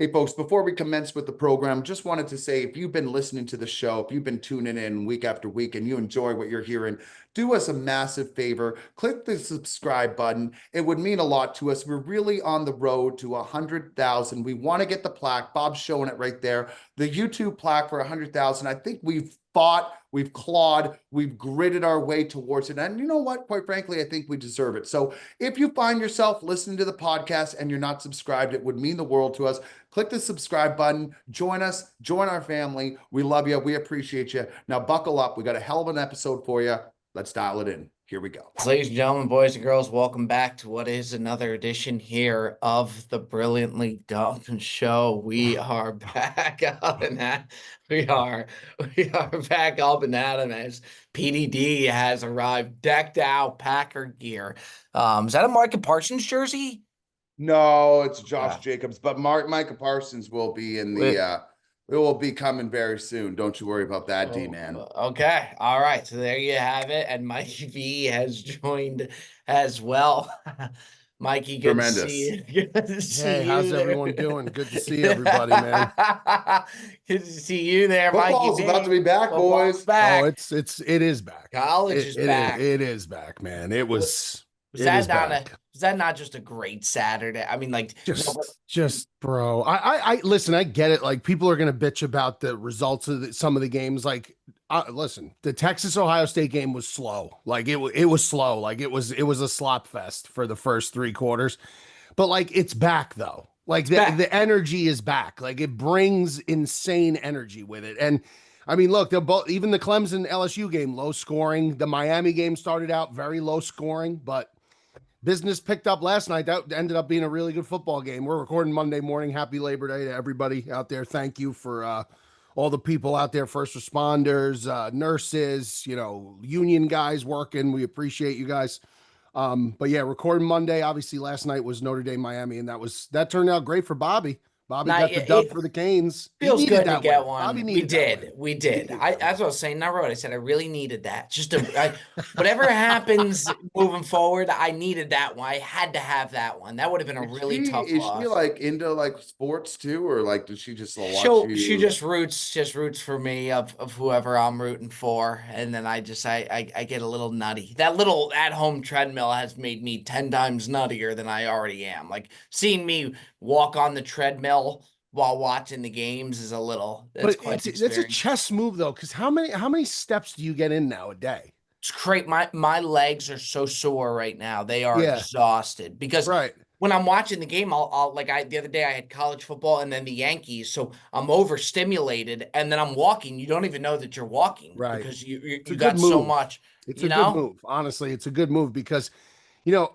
Hey, folks, before we commence with the program, just wanted to say if you've been listening to the show, if you've been tuning in week after week and you enjoy what you're hearing, do us a massive favor. Click the subscribe button. It would mean a lot to us. We're really on the road to 100,000. We want to get the plaque. Bob's showing it right there. The YouTube plaque for 100,000. I think we've fought, we've clawed, we've gritted our way towards it. And you know what? Quite frankly, I think we deserve it. So if you find yourself listening to the podcast and you're not subscribed, it would mean the world to us. Click the subscribe button, join us, join our family. We love you. We appreciate you. Now buckle up. We got a hell of an episode for you. Let's dial it in. Here we go. Ladies and gentlemen, boys and girls, welcome back to what is another edition here of the Brilliantly Dumb Show. We are back up and at we are back up and at him as PDD has arrived, decked out Packer gear. Is that a Micah Parsons jersey? No, it's Josh Jacobs, but Micah Parsons will be in the it will be coming very soon. Don't you worry about that, D-man. Okay. All right. So there you have it. And Mikey V has joined as well. Mikey, good Tremendous. to see you. Good to see Hey, you how's there. everyone doing? Good to see everybody, man. Good to see you there, Football's Mikey. about to be back, boys. Back. Oh, it is back. College is back. It is back, man. Was that not just a great Saturday? I mean, like just bro. I listen, I get it. Like people are gonna bitch about the results of some of the games. Like listen, the Texas Ohio State game was slow. Like it was slow. Like it was a slop fest for the first 3 quarters. But like it's back though. Like the energy is back. Like it brings insane energy with it. And I mean, look, they're both, even the Clemson LSU game, low scoring. The Miami game started out very low scoring, but business picked up last night. That ended up being a really good football game. We're recording Monday morning. Happy Labor Day to everybody out there. Thank you for all the people out there, first responders, nurses, union guys working. We appreciate you guys. But yeah, recording Monday. Obviously, last night was Notre Dame, Miami, and that turned out great for Bobby. Bobby got the dub for the Canes. Feels good to get one. Bobby We did. That's what I was saying. I wrote. I said I really needed that. Just whatever happens moving forward, I needed that one. I had to have that one. That would have been a really tough loss. Is she like into like sports too, or like does she just watch you? She just roots for me of whoever I'm rooting for, and then I get a little nutty. That little at-home treadmill has made me 10 times nuttier than I already am. Like seeing me walk on the treadmill while watching the games is it's a chess move though, because how many steps do you get in now a day? It's great. My legs are so sore right now. They are exhausted because when I'm watching the game, I'll the other day I had college football and then the Yankees, so I'm overstimulated and then I'm walking. You don't even know that you're walking, because you got so much. It's a good move. Honestly, it's a good move because, as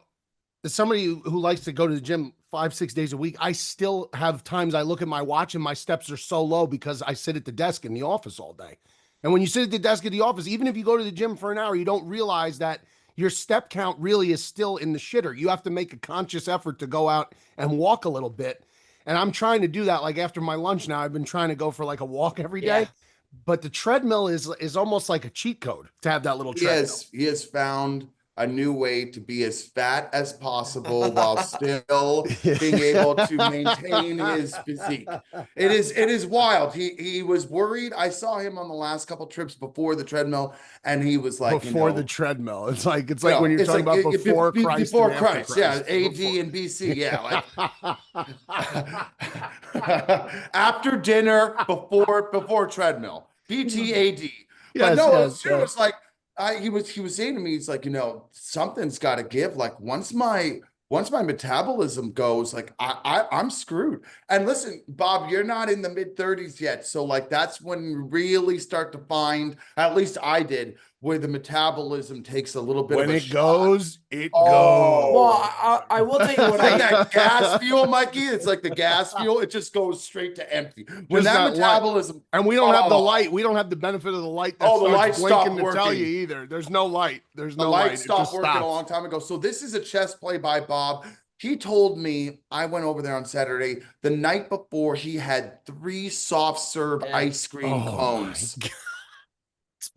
somebody who likes to go to the gym 5-6 days a week, I still have times I look at my watch and my steps are so low because I sit at the desk in the office all day. And when you sit at the desk at the office, even if you go to the gym for an hour, you don't realize that your step count really is still in the shitter. You have to make a conscious effort to go out and walk a little bit. And I'm trying to do that. Like after my lunch now, I've been trying to go for like a walk every day. But the treadmill is almost like a cheat code to have that little treadmill. He has found a new way to be as fat as possible while still being able to maintain his physique. It is wild. He was worried. I saw him on the last couple trips before the treadmill, and he was like, the treadmill. It's like when you're talking about before Christ. Before Christ, yeah, AD and BC, yeah, like after dinner, before treadmill, BTAD. But it was like. He was saying to me, he's like, something's got to give. Like once my metabolism goes, like I'm screwed. And listen, Bob, you're not in the mid-30s yet, so like that's when you really start to find, at least I did, where the metabolism takes a little bit of a goes, it goes. Well, I will tell you what that gas fuel, Mikey. It's like the gas fuel. It just goes straight to empty. When that metabolism, and we don't have the light. We don't have the benefit of the light. That the light blinking to tell you either. There's no light. There's no light. The light stopped working a long time ago. So this is a chess play by Bob. He told me, I went over there on Saturday, the night before he had 3 soft serve ice cream cones.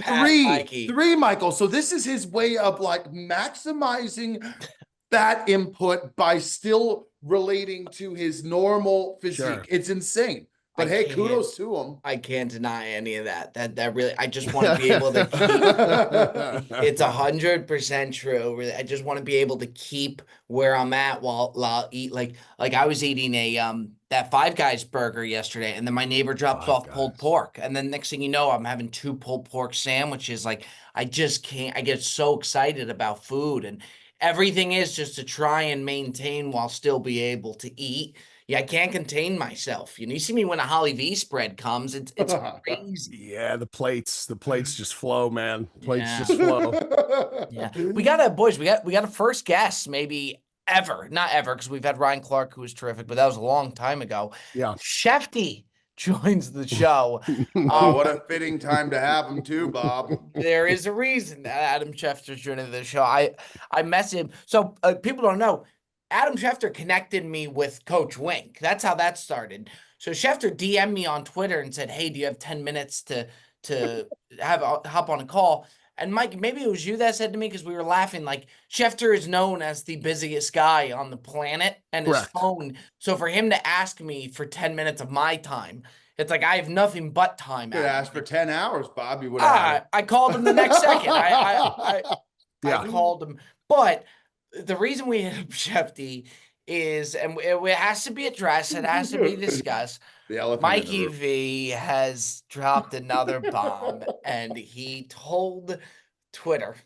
Three, Michael. So this is his way of like maximizing fat input by still relating to his normal physique. Sure. It's insane. But I hey, can't. kudos to him. I can't deny any of that. That really, I just want to be able to keep. It's 100% true. Really, I just want to be able to keep where I'm at while I'll eat. Like I was eating that Five Guys burger yesterday, and then my neighbor drops Five off pulled Guys. pork, and then next thing you know, I'm having 2 pulled pork sandwiches. Like I just can't. I get so excited about food, and everything is just to try and maintain while still be able to eat. Yeah, I can't contain myself. You see me when a Holly V spread comes, it's crazy. Yeah, the plates just flow, man. Plates Yeah. just flow. Yeah. We got a first guest, maybe ever. Not ever, because we've had Ryan Clark, who was terrific, but that was a long time ago. Yeah. Schefter joins the show. Oh, what a fitting time to have him too, Bob. There is a reason that Adam Schefter's joining the show. I messaged him. So people don't know. Adam Schefter connected me with Coach Wink. That's how that started. So Schefter DM'd me on Twitter and said, "Hey, do you have 10 minutes to hop on a call?" And Mike, maybe it was you that said to me, because we were laughing, like Schefter is known as the busiest guy on the planet and his Correct. phone. So for him to ask me for 10 minutes of my time, it's like I have nothing but time. You could ask for 10 hours, Bob. You would have. I called him the next second. I Yeah. called him, but the reason we hit up Schefter is, and it has to be addressed, it has to be discussed. The elephant in the Mikey room. V has dropped another bomb, and he told Twitter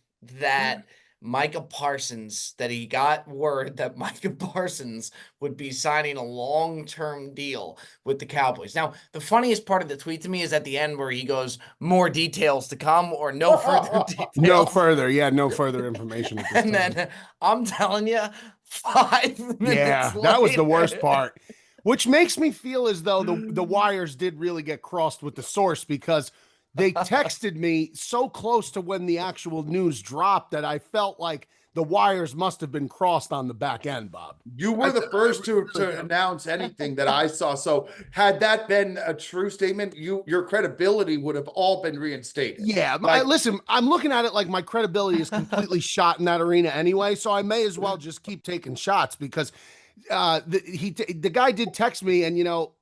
that Micah Parsons, that he got word that Micah Parsons would be signing a long-term deal with the Cowboys. Now, the funniest part of the tweet to me is at the end where he goes, "More details to come," or "No further details." No further. Yeah, no further information. At this And time. then I'm telling you, 5 minutes Yeah, that was the worst later- part. Which makes me feel as though the wires did really get crossed with the source, because they texted me so close to when the actual news dropped that I felt like the wires must have been crossed on the back end, Bob. You were the first to announce anything that I saw. So had that been a true statement, your credibility would have all been reinstated. Yeah, Like- listen, I'm looking at it like my credibility is completely shot in that arena anyway, so I may as well just keep taking shots, because the guy did text me, and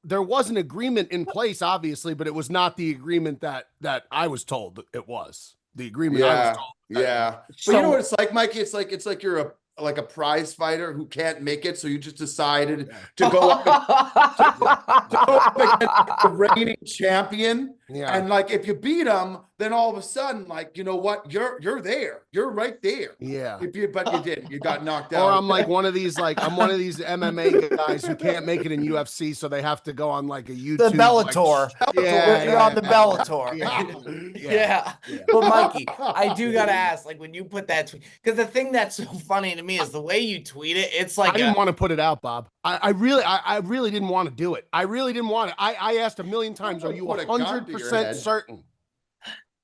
there was an agreement in place, obviously, but it was not the agreement that I was told it was. The agreement I was told. Yeah. But you know what it's like, Mikey? It's like you're a prize fighter who can't make it, so you just decided to go up, to go up against the reigning champion. Yeah. And like if you beat him, then all of a sudden, like, you know what, you're there. You're right there. Yeah. But you didn't. You got knocked out. Or I'm like one of these MMA guys who can't make it in UFC, so they have to go on like a YouTube. The Bellator. You're on the Bellator. Yeah. But Mikey, I do gotta ask, like when you put that tweet, because the thing that's so funny to me is the way you tweet it. It's like I didn't want to put it out, Bob. I really didn't want to do it. I really didn't want it. I asked a million times, are you Put a gun to your 100% head. certain?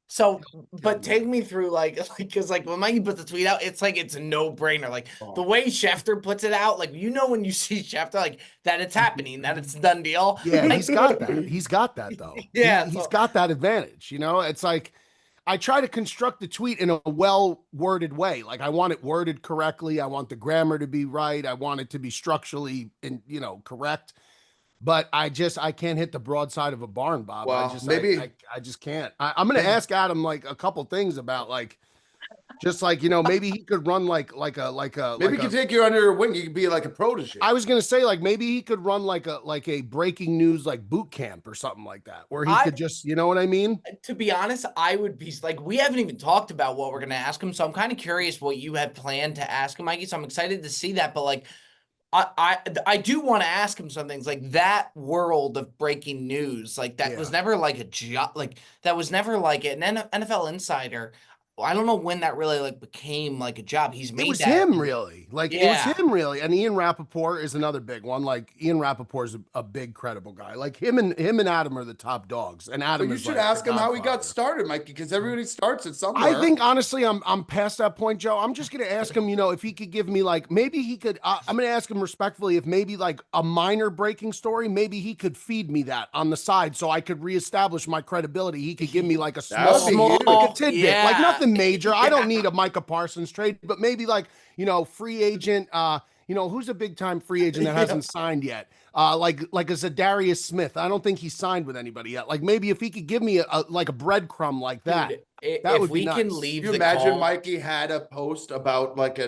So, but take me through because when Mikey puts the tweet out, it's like it's a no-brainer. Like the way Schefter puts it out, like when you see Schefter, like that it's happening, that it's a done deal. Yeah, Like, he's got that. He's got that though. Yeah, he's so- got that advantage. It's like I try to construct the tweet in a well-worded way. Like I want it worded correctly. I want the grammar to be right. I want it to be structurally correct. But I can't hit the broadside of a barn, Bob. Well, I just can't. I'm going to ask Adam like a couple things about maybe he could run like a Maybe he can take you under your wing. You can be like a protege. I was gonna say like maybe he could run like a breaking news like boot camp or something like that, where he could just, you know what I mean? To be honest, I would be like, we haven't even talked about what we're gonna ask him, so I'm kind of curious what you had planned to ask him, Mikey. So I'm excited to see that, but like. I do want to ask him some things like that world of breaking news, like that was never like a job, like that was never like an NFL insider. I don't know when that really like became like a job. He's made It was that. him really. Like it was him really. And Ian Rappaport is another big one. Like Ian Rappaport is a big credible guy. Like him and Adam are the top dogs. And Adam, But you is should like ask the him how he got godfather. started, Mikey, because everybody starts at somewhere. I think honestly, I'm past that point, Joe. I'm just gonna ask him, if he could give me like maybe he could. I'm gonna ask him respectfully if maybe like a minor breaking story, maybe he could feed me that on the side so I could reestablish my credibility. He could give me like a That would be small, huge. like a tidbit, like Yeah. nothing major. I don't need a Micah Parsons trade, but maybe like free agent. who's a big time free agent that hasn't signed yet? Like a Zadarius Smith. I don't think he's signed with anybody yet. Like maybe if he could give me a breadcrumb like that, Dude, that if would be we nice. can leave You the imagine call, Mikey had a post about like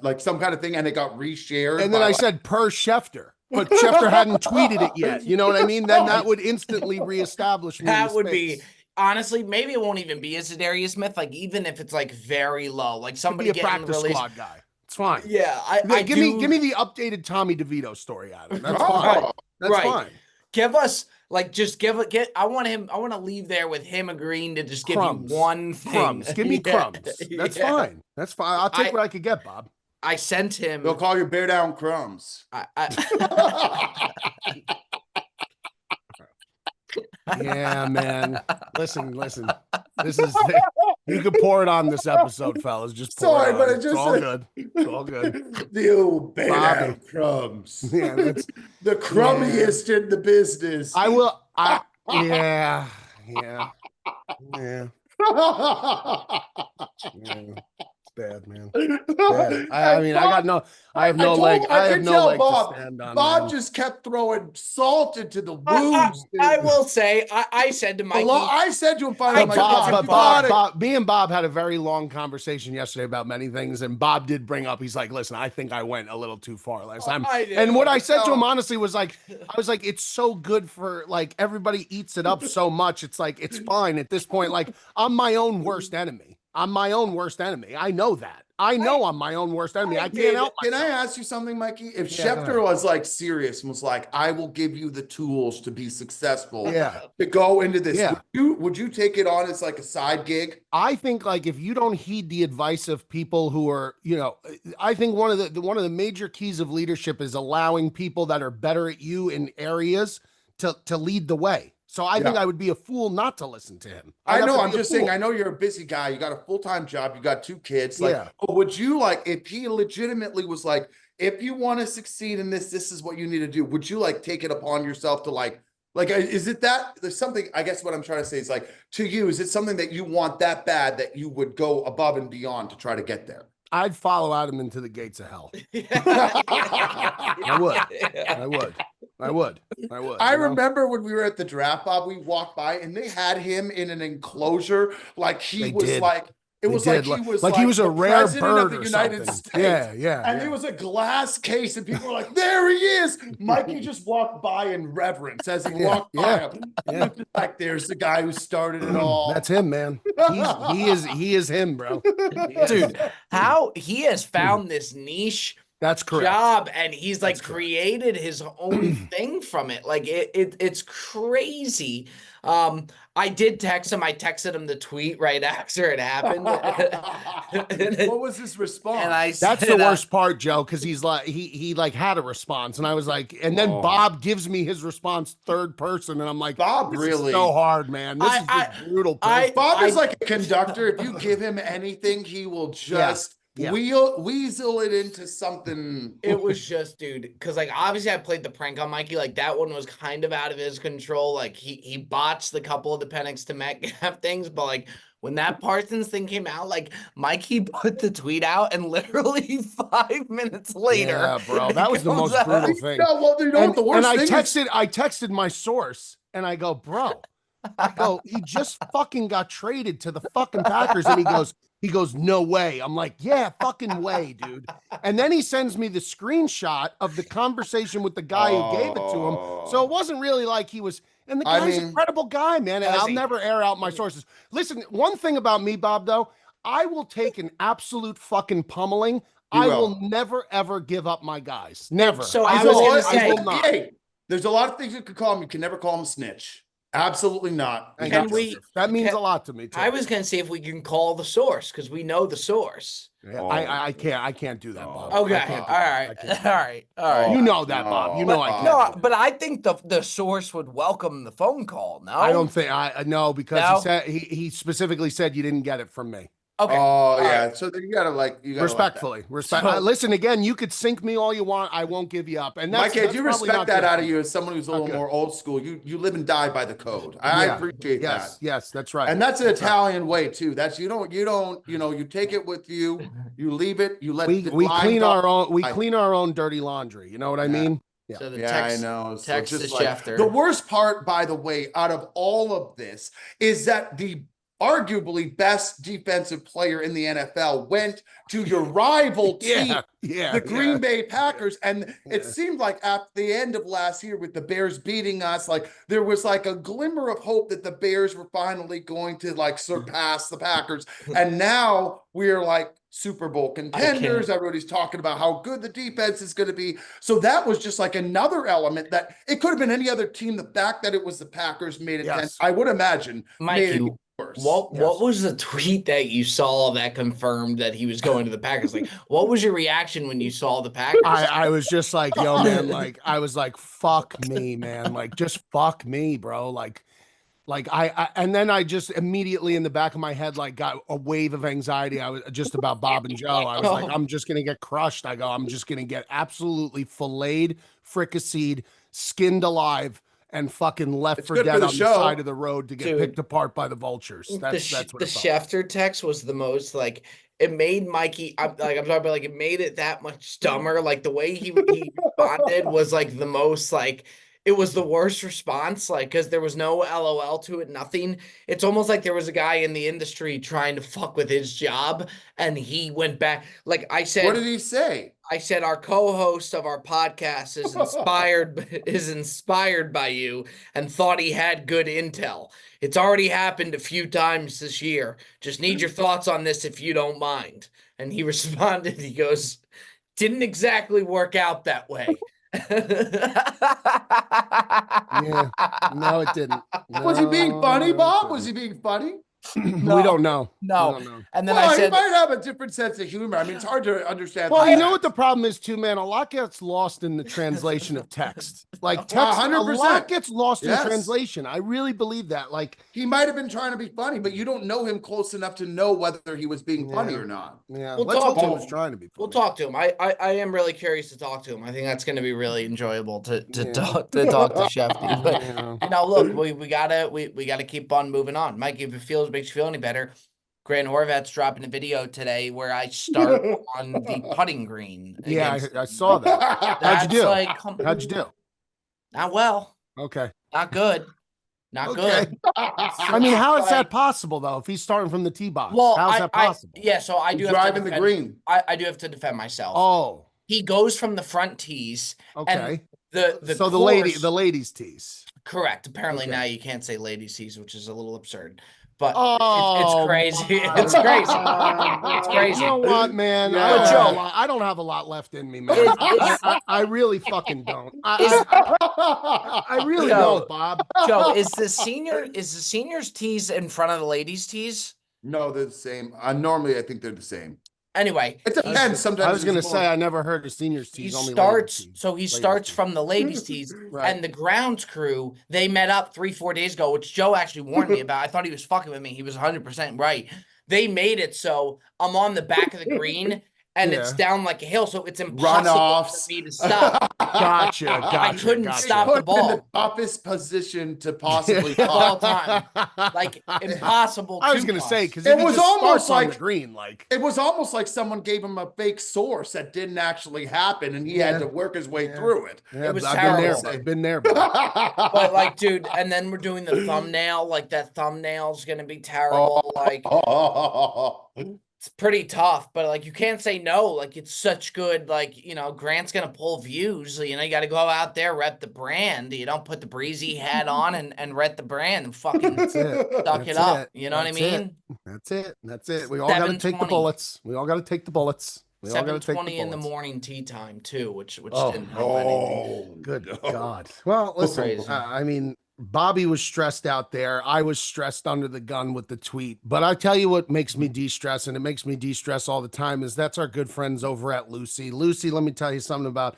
like some kind of thing and it got reshared. And then I said per Schefter, but Schefter hadn't tweeted it yet. You know what I mean? Then that would instantly reestablish me. that would be honestly, maybe it won't even be a Zadarius Smith. Like even if it's like very low, like somebody be a getting practice released. squad guy. It's fine. Yeah, give me the updated Tommy DeVito story out of it. That's fine. Right. That's Right. fine. Give us like just get. I want to leave there with him agreeing to just Crumbs. give you one thing. Crumbs. Give me crumbs. That's fine. That's fine. I'll take what I could get, Bob. I sent him. They'll call you Beardown Crumbs. Yeah, man. Listen. This is you could pour it on this episode, fellas. Just pour Sorry, it on. but it It's just all good. It's all good. The old Beardown Bobby. Crumbs. Yeah, that's The crummiest in the business. I will. Yeah. It's bad, man. Bad. I mean, I have no leg. I have no leg to stand on. Bob man. just kept throwing salt into the wounds. I will say, I said to Mikey, I said to him finally, But Bob, me and Bob had a very long conversation yesterday about many things, and Bob did bring up. He's like, "Listen, I think I went a little too far last time." And what I said to him honestly was like, I was like, "It's so good for like everybody eats it up so much. It's like it's fine at this point. Like I'm my own worst enemy. I'm my own worst enemy. I know that. I know I'm my own worst enemy. I can't help myself." Can I ask you something, Mikey? If Yeah, Schefter was like serious and was like, "I will give you the tools to be successful," Yeah. to go into this, Yeah. would you take it on as like a side gig? I think like if you don't heed the advice of people who are, I think one of the major keys of leadership is allowing people that are better at you in areas to lead the way. So I think I would be a fool not to listen to him. I know. I'm just saying. I know you're a busy guy. You got a full-time job. You got 2 kids. Like, would you like if he legitimately was like, if you want to succeed in this, this is what you need to do. Would you like take it upon yourself to like, is it that there's something? I guess what I'm trying to say is like to you, is it something that you want that bad that you would go above and beyond to try to get there? I'd follow Adam into the gates of hell. I would. I remember when we were at the draft, Bob, we walked by and they had him in an enclosure. Like he was like, it was like he was a rare bird of the or United something. States. Yeah. And it was a glass case, and people were like, "There he is!" Mikey just walked by in reverence as he walked by him. Yeah. Like, there's the guy who started it all. That's him, man. He is him, bro. Dude, how he has found this niche That's correct. job, and he's like created his own thing from it. Like it's crazy. I did text him. I texted him the tweet right after it happened. What was his response? And I That's said, the worst part, Joe, because he's like he like had a response, and I was like, and then Bob gives me his response third person, and I'm like, Bob, this really is so hard, man. This is just brutal. Bob is like a conductor. If you give him anything, he will just weasel it into something. It was just, dude, because like obviously I played the prank on Mikey. Like that one was kind of out of his control. Like he botched a couple of the Penix to Metcalf things, but like when that Parsons thing came out, like Mikey put the tweet out, and literally 5 minutes later, yeah, bro, that was the most brutal thing. No, well, you know what the worst and thing I texted my source, and I go, bro, he just fucking got traded to the fucking Packers, and he goes, no way. I'm like, yeah, fucking way, dude. And then he sends me the screenshot of the conversation with the guy who gave it to him. So it wasn't really like he was, and the guy's an incredible guy, man. And I'll never air out my sources. Listen, one thing about me, Bob, though, I will take an absolute fucking pummeling. I will never, ever give up my guys. Never. So I was going to say, hey, there's a lot of things you could call him. You can never call him a snitch. Absolutely not. That means a lot to me too. I was gonna see if we can call the source because we know the source. Yeah, I can't do that, Bob. Okay, all right. You know that, Bob. You know I can't. No, but I think the source would welcome the phone call. No, I don't think no, because he said he specifically said you didn't get it from me. Okay. Oh All yeah. right. So you gotta like Respectfully, So- listen again. You could sink me all you want. I won't give you up. And that's Mikey, I do probably respect not that good out for of me. you as someone who's a Not little good. more old school. You live and die by the code. I Yeah. appreciate that. Yes, that's right. And that's an That's right. Italian way too. That's you don't, you take it with you, you leave it, you let We the we line clean go. our own clean our own dirty laundry. You know what I Yeah. mean? Yeah. So the Yeah, I know. So text just to like Schefter. the worst part, by the way, out of all of this is that the arguably best defensive player in the NFL went to your rival team, the Green Bay Packers. And it seemed like at the end of last year with the Bears beating us, like there was like a glimmer of hope that the Bears were finally going to like surpass the Packers. And now we're like Super Bowl contenders. Everybody's talking about how good the defense is going to be. So that was just like another element that it could have been any other team. The fact that it was the Packers made it 10, I would imagine, made it Mikey, worse. what was the tweet that you saw that confirmed that he was going to the Packers? Like, what was your reaction when you saw the Packers? I was just like, yo, man, like I was like, fuck me, man. Like, just fuck me, bro. Like I and then I just immediately in the back of my head like got a wave of anxiety. I was just about Bob and Joe. I was like, I'm just gonna get crushed. I go, I'm just gonna get absolutely filleted, fricasseed, skinned alive, and fucking left for dead on the side of the road to get picked apart by the vultures. That's what the Schefter text was the most like it made Mikey. I'm talking about like it made it that much dumber. Like the way he responded was like the most like. It was the worst response, like, because there was no LOL to it, nothing. It's almost like there was a guy in the industry trying to fuck with his job, and he went back. Like I said, what did he say? I said our co-host of our podcast is inspired by you and thought he had good intel. It's already happened a few times this year. Just need your thoughts on this if you don't mind. And he responded, he goes, didn't exactly work out that way. Yeah, no, it didn't. No, was he being funny, Bob? Was he being funny? No, we don't know. No. We don't know. And then well, I said, he might have a different sense of humor. I mean, it's hard to understand. Well, you know what the problem is too, man? A lot gets lost in the translation of text. Like text, 100%. A lot gets lost in translation. I really believe that. Like he might have been trying to be funny, but you don't know him close enough to know whether he was being funny or not. Yeah, let's hope he was trying to be funny. We'll talk to him. I am really curious to talk to him. I think that's going to be really enjoyable to talk to Schefter. But you know, look, we gotta keep on moving on. Mikey, if it makes you feel any better. Grant Horvat's dropping a video today where I start on the putting green. Yeah, I saw that. How'd you do? How'd you do? Not well. Okay. Not good. Not good. I mean, how is that possible though? If he's starting from the tee box, well, how's that possible? So I do driving the green. I do have to defend myself. Oh, he goes from the front tees. Okay. And the ladies tees. Correct. Apparently now you can't say ladies tees, which is a little absurd. But it's crazy. It's crazy. It's crazy. You know what, man? Yeah. I don't have a lot left in me, man. I really fucking don't. I really don't, Bob. Joe, is the seniors tees in front of the ladies tees? No, they're the same. Normally, I think they're the same. Anyway, it depends. Sometimes I was going to say I never heard of seniors tees. He starts from the ladies tees, and the grounds crew. They met up 3-4 days ago, which Joe actually warned me about. I thought he was fucking with me. He was 100% right. They made it so I'm on the back of the green. And it's down like a hill, so it's impossible for me to stop. Gotcha. I couldn't stop the ball. In the toughest position to possibly of all time, like impossible. I was going to say because it was almost like on the green, like it was almost like someone gave him a fake source that didn't actually happen, and he had to work his way through it. It was terrible. I've been there, but like, dude, and then we're doing the thumbnail. Like that thumbnail's going to be terrible. It's pretty tough, but like you can't say no. Like it's such good, like, you know, Grant's gonna pull views. You know, you gotta go out there, rep the brand. You don't put the breezy hat on and rep the brand and fucking suck it up. You know what I mean? That's it. We all gotta take the bullets. We all gotta take the bullets. 7:20 in the morning tea time too, which didn't help anything. Good God. Well, listen, I mean, Bobby was stressed out there. I was stressed under the gun with the tweet. But I tell you what makes me de-stress, and it makes me de-stress all the time, is that's our good friends over at Lucy. Lucy, let me tell you something about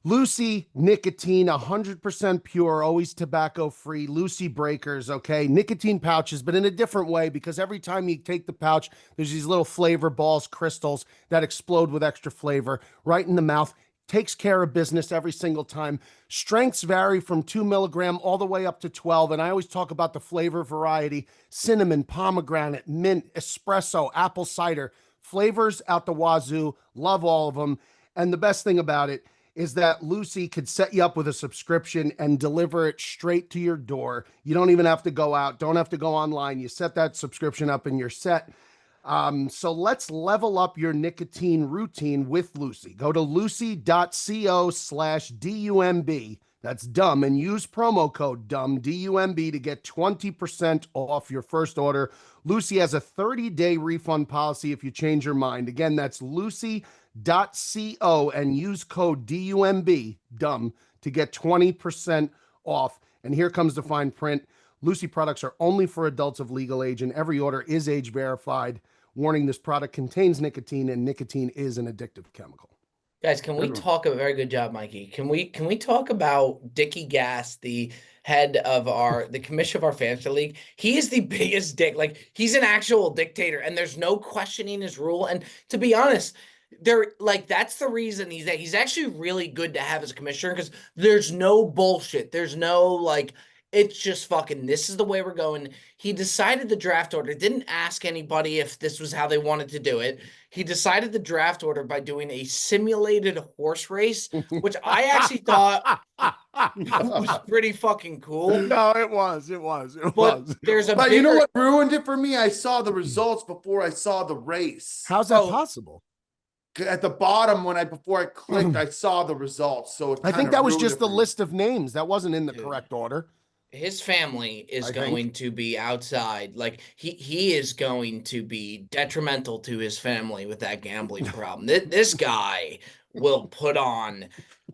Lucy nicotine, 100% pure, always tobacco free. Lucy breakers, okay? Nicotine pouches, but in a different way because every time you take the pouch, there's these little flavor balls, crystals that explode with extra flavor right in the mouth. Takes care of business every single time. Strengths vary from 2 milligram all the way up to 12. And I always talk about the flavor variety: cinnamon, pomegranate, mint, espresso, apple cider. Flavors out the wazoo. Love all of them. And the best thing about it is that Lucy could set you up with a subscription and deliver it straight to your door. You don't even have to go out, don't have to go online. You set that subscription up and you're set. So let's level up your nicotine routine with Lucy. Go to lucy.co/DUMB. That's dumb, and use promo code dumb, DUMB, to get 20% off your first order. Lucy has a 30-day refund policy if you change your mind. Again, that's lucy.co and use code DUMB, dumb, to get 20% off. And here comes the fine print. Lucy products are only for adults of legal age, and every order is age verified. Warning: this product contains nicotine, and nicotine is an addictive chemical. Guys, can we talk a very good job, Mikey? Can we talk about Dickie Gass, the head of the commission of our fantasy league? He is the biggest dick. Like, he's an actual dictator, and there's no questioning his rule. And to be honest, that's the reason he's actually really good to have as a commissioner, because there's no bullshit. There's no it's just fucking, this is the way we're going. He decided the draft order, didn't ask anybody if this was how they wanted to do it. He decided the draft order by doing a simulated horse race, which I actually thought was pretty fucking cool. No, it was. But you know what ruined it for me? I saw the results before I saw the race. How's that possible? At the bottom, before I clicked, I saw the results. So I think that was just the list of names. That wasn't in the correct order. His family is going to be outside. Like, he is going to be detrimental to his family with that gambling problem. This guy will put on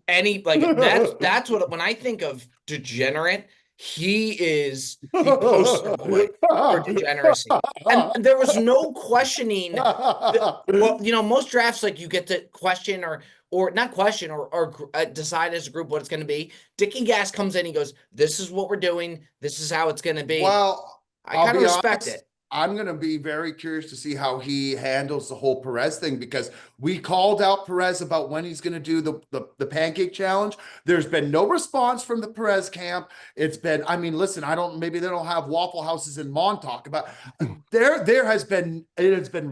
that's what, when I think of degenerate, he poster boy for degeneracy. And there was no questioning. Most drafts, you get to question or not question or decide as a group what it's going to be. Dickie Gass comes in, he goes, "This is what we're doing. This is how it's going to be." Well, I kind of respect it. I'm going to be very curious to see how he handles the whole Perez thing, because we called out Perez about when he's going to do the pancake challenge. There's been no response from the Perez camp. It's been, listen, maybe they don't have Waffle Houses in Montauk, but it has been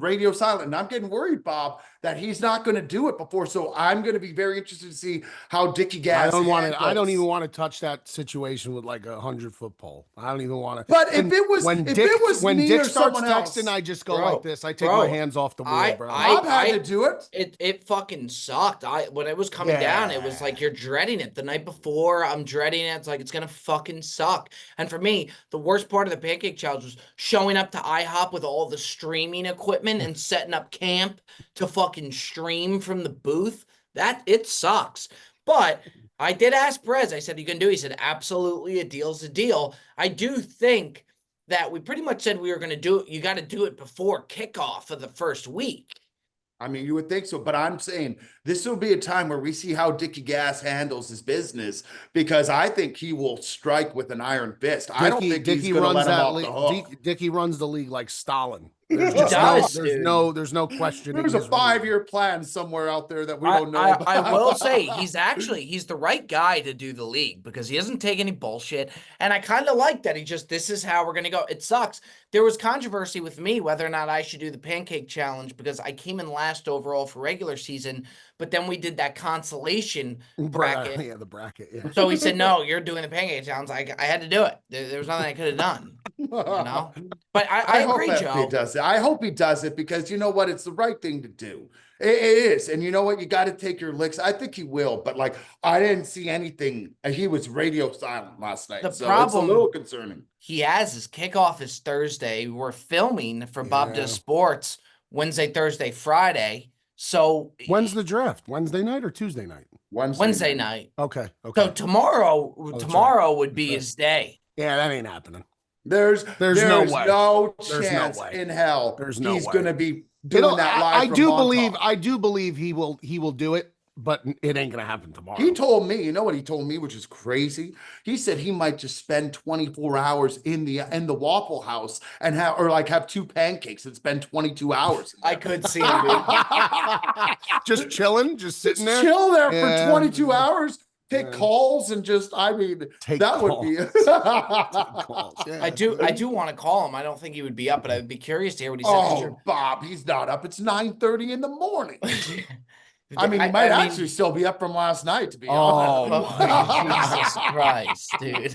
radio silent. And I'm getting worried, Bob, that he's not going to do it before. So I'm going to be very interested to see how Dickie Gass. I don't even want to touch that situation with a 100-foot pole. I don't even want to. But if it was when Dick starts texting, I just go like this. I take my hands off the wheel, bro. Bob had to do it. It fucking sucked. When it was coming down, it was like you're dreading it. The night before, I'm dreading it. It's like it's gonna fucking suck. And for me, the worst part of the pancake challenge was showing up to IHOP with all the streaming equipment and setting up camp to fucking stream from the booth. That it sucks. But I did ask Perez. I said, "You can do it?" He said, "Absolutely, a deal's a deal." I do think that we pretty much said we were going to do it. You got to do it before kickoff of the first week. You would think so, but I'm saying this will be a time where we see how Dickie Gass handles his business, because I think he will strike with an iron fist. I don't think he's going to let him off the hook. Dickie runs the league like Stalin. There's no question. There's a 5-year plan somewhere out there that we don't know about. I will say he's the right guy to do the league, because he doesn't take any bullshit. And I kind of like that. This is how we're going to go. It sucks. There was controversy with me whether or not I should do the pancake challenge, because I came in last overall for regular season, but then we did that consolation bracket. Yeah, the bracket. Yeah. So he said, "No, you're doing the pancake challenge." I had to do it. There was nothing I could have done. But I agree, Joe. He does it. I hope he does it, because you know what? It's the right thing to do. It is. And you know what? You got to take your licks. I think he will, but I didn't see anything. He was radio silent last night. It's a little concerning. He has his kickoff is Thursday. We're filming for Bob Does Sports Wednesday, Thursday, Friday. So when's the draft? Wednesday night or Tuesday night? Wednesday night. Okay. So tomorrow would be his day. Yeah, that ain't happening. There's no way. No chance in hell. There's no he's way. going to be doing that live. I do believe he will do it. but it ain't gonna happen tomorrow. He told me, you know what he told me, which is crazy. He said he might just spend 24 hours in the Waffle House and have 2 pancakes and spend 22 hours. I could see him doing Just chilling, just sitting there. Chill there Yeah. for 22 hours, take calls, and just, I mean, Take that would calls. be. Calls. Yeah. I do want to call him. I don't think he would be up, but I would be curious to hear what he said. Oh, Bob, he's not up. It's 9:30 in the morning. I mean, he might actually still be up from last night, to be Oh, honest. my Jesus Christ, dude.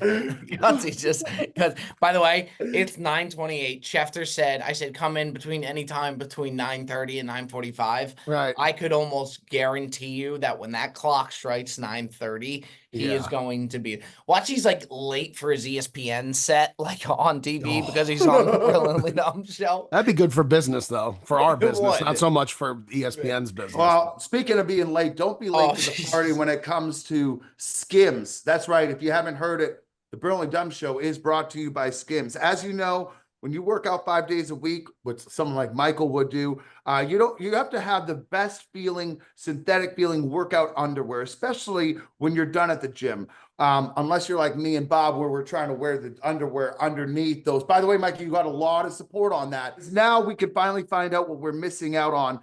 Because by the way, it's 9:28. Schefter said, I said, come in any time between 9:30 and 9:45. Right. I could almost guarantee you that when that clock strikes 9:30, he is going to be. Watch, he's like late for his ESPN set, like on TV because he's on the Brilliantly Dumb show. That'd be good for business, though. For our It business, would. not so much for ESPN's business. Well, speaking of being late, don't be late Oh, to the Jesus. party when it comes to Skims. That's right. If you haven't heard it, the Brilliantly Dumb Show is brought to you by Skims. As you know, when you work out 5 days a week, which someone like Michael would do, you have to have the best feeling, synthetic feeling workout underwear, especially when you're done at the gym. Unless you're like me and Bob, where we're trying to wear the underwear underneath those. By the way, Mikey, you got a lot of support on that. Now we can finally find out what we're missing out on.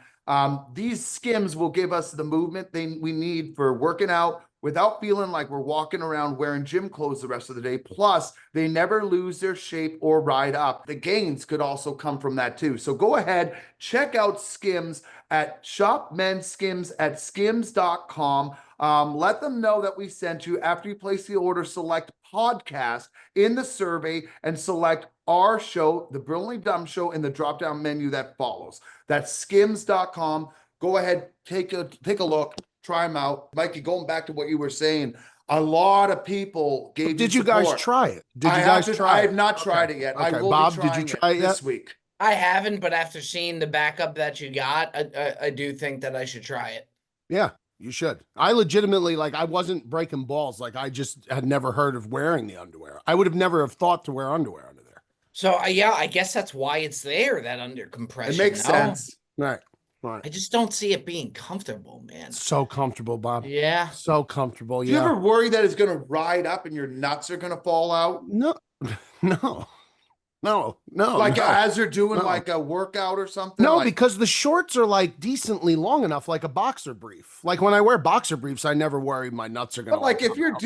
These Skims will give us the movement we need for working out without feeling like we're walking around wearing gym clothes the rest of the day. Plus, they never lose their shape or ride up. The gains could also come from that too. So go ahead, check out Skims at Shop Men's Skims at skims.com. Let them know that we sent you. After you place the order, select podcast in the survey and select our show, The Brilliantly Dumb Show, in the drop-down menu that follows. That's skims.com. Go ahead, take a look, try them out. Mikey, going back to what you were saying, a lot of people gave Did you you guys support. try it? Did I you guys have try I it? have not tried it yet. I Okay. will Bob, be did you trying try it this yet? week. I haven't, but after seeing the backup that you got, I do think that I should try it. Yeah, you should. I legitimately, I wasn't breaking balls. I just had never heard of wearing the underwear. I would have never have thought to wear underwear under there. So yeah, I guess that's why it's there, that under compression. It makes no? sense. Right. I just don't see it being comfortable, man. So comfortable, Bob. Yeah. So comfortable. Do you Yeah. ever worry that it's going to ride up and your nuts are going to fall out? No, no, no, no. Like no. as you're doing No. like a workout or something? No, like, because the shorts are decently long enough, like a boxer brief. Like when I wear boxer briefs, I never worry my nuts are gonna. but like if come you're out.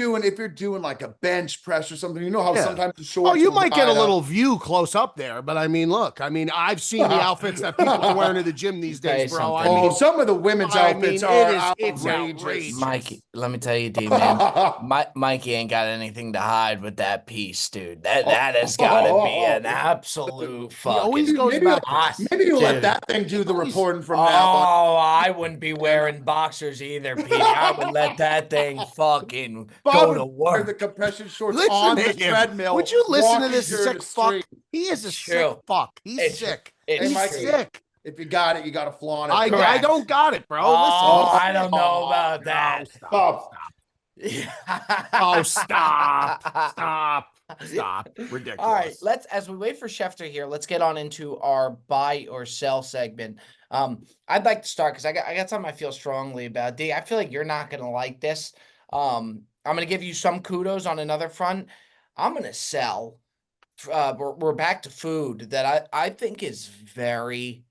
doing like a bench press or something, you know how Yeah. sometimes the shorts. Oh, you will might get a ride up. little view close up there, but I mean, look, I've seen the outfits that people are wearing to the gym these Tell you days, bro. I something. mean, Oh, some of the women's I outfits mean, are it's outrageous. outrageous. Mikey, let me tell you, D man, Mikey ain't got anything to hide with that piece, dude. That has got to be an absolute fucking. always goes maybe, back. maybe you let Dude. that thing do the reporting from Oh, now on. I wouldn't be wearing boxers either, Pete. I would let that thing fucking Bob go would to wear the work. compression shorts Listen on to the him. treadmill. Would you listen to walking this during sick the fuck? street. He is a It's sick true. fuck. He's It's- sick. it's He's Mikey, true. sick. If you got it, you got to flaunt it. I Correct. don't got it, bro. Oh, Listen. I don't know about that. Stop. Bob. Oh, stop. Stop. Ridiculous. All right, as we wait for Schefter here, let's get on into our buy or sell segment. I'd like to start because I got something I feel strongly about. D, I feel like you're not gonna like this. I'm gonna give you some kudos on another front. I'm gonna sell. We're back to food that I think is very,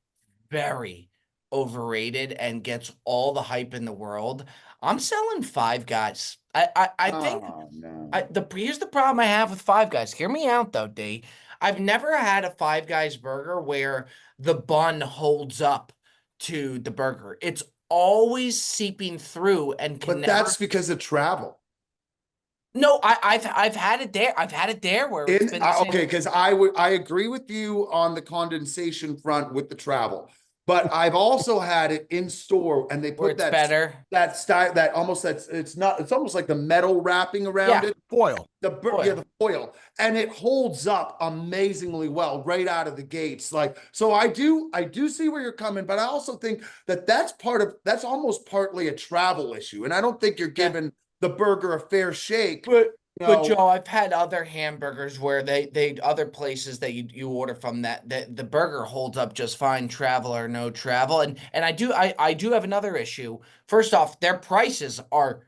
very overrated and gets all the hype in the world. I'm selling Five Guys. I think Oh, no. here's the problem I have with Five Guys. Hear me out though, D. I've never had a Five Guys burger where the bun holds up to the burger. It's always seeping through and can But never. that's because of travel. No, I've had it there. I've had it there where it's been the same. Okay, because I agree with you on the condensation front with the travel, but I've also had it in store and they where put it's better. that style that almost it's almost like the metal wrapping around Yeah. it. Foil. The Foil. the foil, and it holds up amazingly well right out of the gates. So I do see where you're coming, but I also think that's almost partly a travel issue, and I don't think you're giving the burger a fair shake. But But No, Joe, I've had other hamburgers where they other places that you order from that the burger holds up just fine, travel or no travel. And I do have another issue. First off, their prices are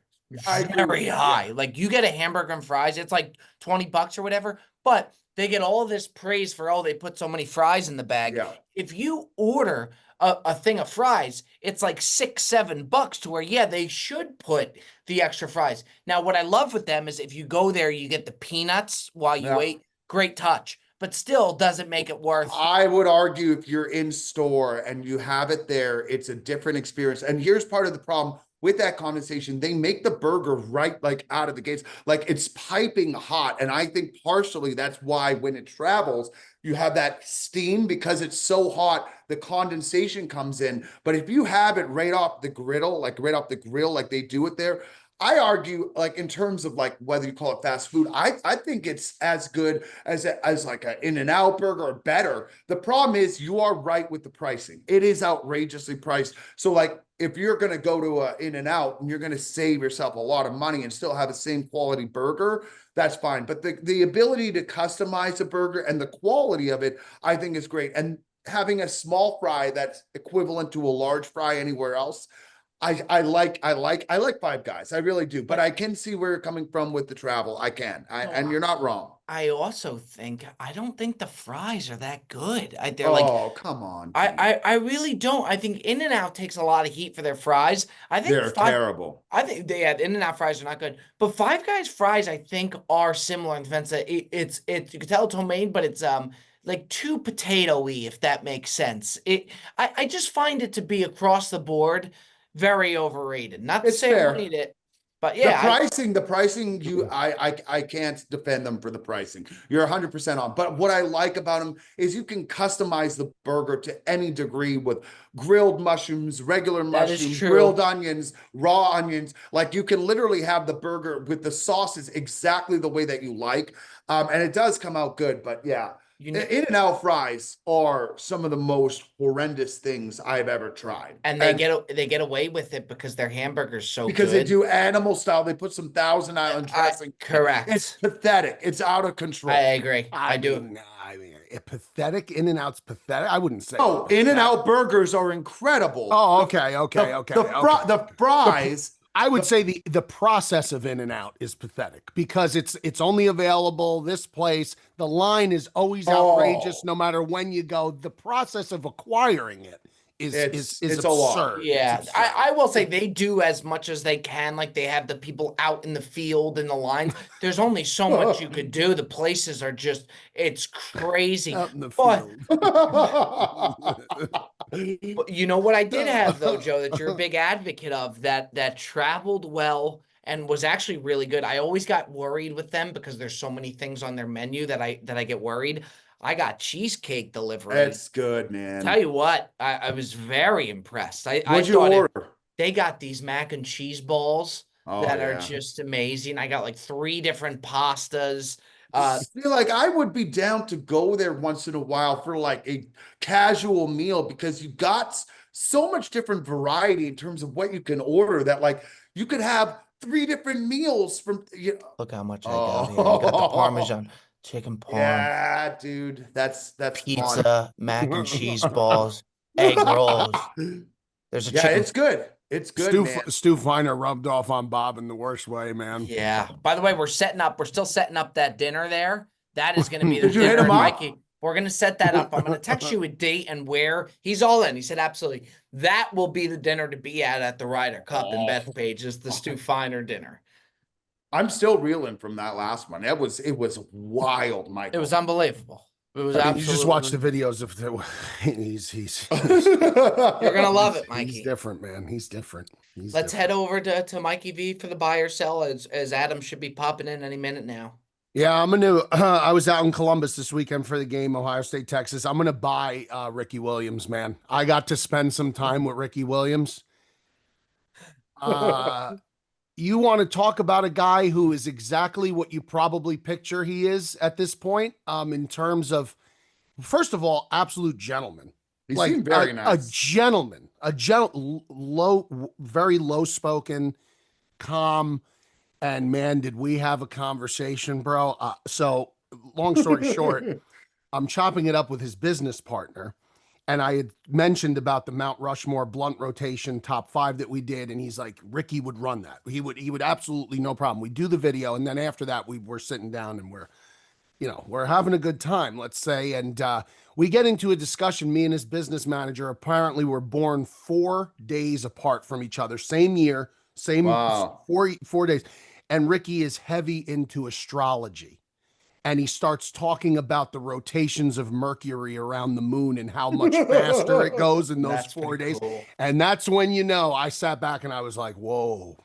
I agree with very you. Yeah. high. Like you get a hamburger and fries, it's like $20 or whatever, but they get all this praise for, oh, they put so many fries in the bag. Yeah. If you order a thing of fries, it's like $6, $7 to where, yeah, they should put the extra fries. Now, what I love with them is if you go there, you get the peanuts while you Yeah. wait. Great touch, but still doesn't make it worth. I would argue if you're in store and you have it there, it's a different experience. And here's part of the problem with that conversation. They make the burger right like out of the gates, like it's piping hot. And I think partially that's why when it travels, you have that steam because it's so hot, the condensation comes in. But if you have it right off the griddle, like right off the grill, like they do it there, I argue, like in terms of like whether you call it fast food, I think it's as good as like an In-N-Out burger or better. The problem is you are right with the pricing. It is outrageously priced. So like if you're gonna go to a In-N-Out and you're gonna save yourself a lot of money and still have the same quality burger, that's fine. But the ability to customize a burger and the quality of it, I think is great. And having a small fry that's equivalent to a large fry anywhere else, I like Five Guys. I really do. But I can see where you're coming from with the travel. I can. And you're not wrong. I also think I don't think the fries are that good. They're like Oh, come on, I, Pete. I really don't. I think In-N-Out takes a lot of heat for their fries. I think They're terrible. I think they had In-N-Out fries are not good, but Five Guys fries I think are similar in the sense that it's you can tell it's homemade, but it's like too potato-y, if that makes sense. I just find it to be across the board very overrated. Not to It's say I won't fair. eat it, but The yeah, pricing, I can't defend them for the pricing. You're 100% on. But what I like about them is you can customize the burger to any degree with grilled mushrooms, regular that is mushrooms, true. grilled onions, raw onions. Like you can literally have the burger with the sauces exactly the way that you like. And it does come out good. But yeah, You know, In-N-Out fries are some of the most horrendous things I've ever tried. and they get away with it because their hamburger's so Because good. they do animal style, they put some Thousand Island dressing. Correct. It's pathetic. It's out of control. I agree. I do. I mean, pathetic. In-N-Out's pathetic. I wouldn't say. Oh, In-N-Out burgers are incredible. Oh, okay, okay, okay. The fries. I would say the process of In-N-Out is pathetic because it's only available this place. The line is always outrageous, no matter when you go. The process of acquiring it is it's a lot. absurd. Yeah, It's absurd. I will say they do as much as they can. Like they have the people out in the field in the lines. There's only so much you could do. The places are just, it's crazy. Out in the But field. you know what I did have though, Joe, that you're a big advocate of that traveled well and was actually really good. I always got worried with them because there's so many things on their menu that I get worried. I got cheesecake delivery. That's good, man. Tell you what, I was very impressed. What'd you order? They got these mac and cheese balls that are Yeah. just amazing. I got like 3 different pastas. I feel like I would be down to go there once in a while for like a casual meal because you got so much different variety in terms of what you can order that like you could have 3 different meals from Look how much I got here. I got the Parmesan chicken parm, Yeah, dude. That's pizza, fun. mac and cheese balls, egg rolls. There's a Yeah, chicken. it's good. It's good, Stu, man. Stu Finer rubbed off on Bob in the worst way, man. Yeah. By the way, we're still setting up that dinner there. That is going to be the Did you hit dinner, him up? Mikey. We're going to set that up. I'm going to text you a date and where. He's all in. He said, absolutely. That will be the dinner to be at the Ryder Cup in Bethpage is the Stu Finer dinner. I'm still reeling from that last one. It was wild, Mike. It was unbelievable. It was I mean, absolutely. you just watch the videos of the. He's You're gonna love it, Mikey. He's different, man. He's different. Let's head over to Mikey V for the buy or sell as Adam should be popping in any minute now. Yeah, I'm gonna. I was out in Columbus this weekend for the game, Ohio State, Texas. I'm gonna buy Ricky Williams, man. I got to spend some time with Ricky Williams. You want to talk about a guy who is exactly what you probably picture he is at this point, in terms of, first of all, absolute gentleman. He Like seemed very a nice. gentleman, very low spoken, calm. And man, did we have a conversation, bro. So long story short, I'm chopping it up with his business partner. And I had mentioned about the Mount Rushmore blunt rotation top 5 that we did. And he's like, Ricky would run that. He would absolutely no problem. We do the video. And then after that, we were sitting down and we're having a good time, let's say. And we get into a discussion. Me and his business manager apparently were born 4 days apart from each other, same year, same Wow. 4 days. And Ricky is heavy into astrology. And he starts talking about the rotations of Mercury around the moon and how much faster it goes in those That's 4 pretty days. cool. And that's when, I sat back and I was like, whoa,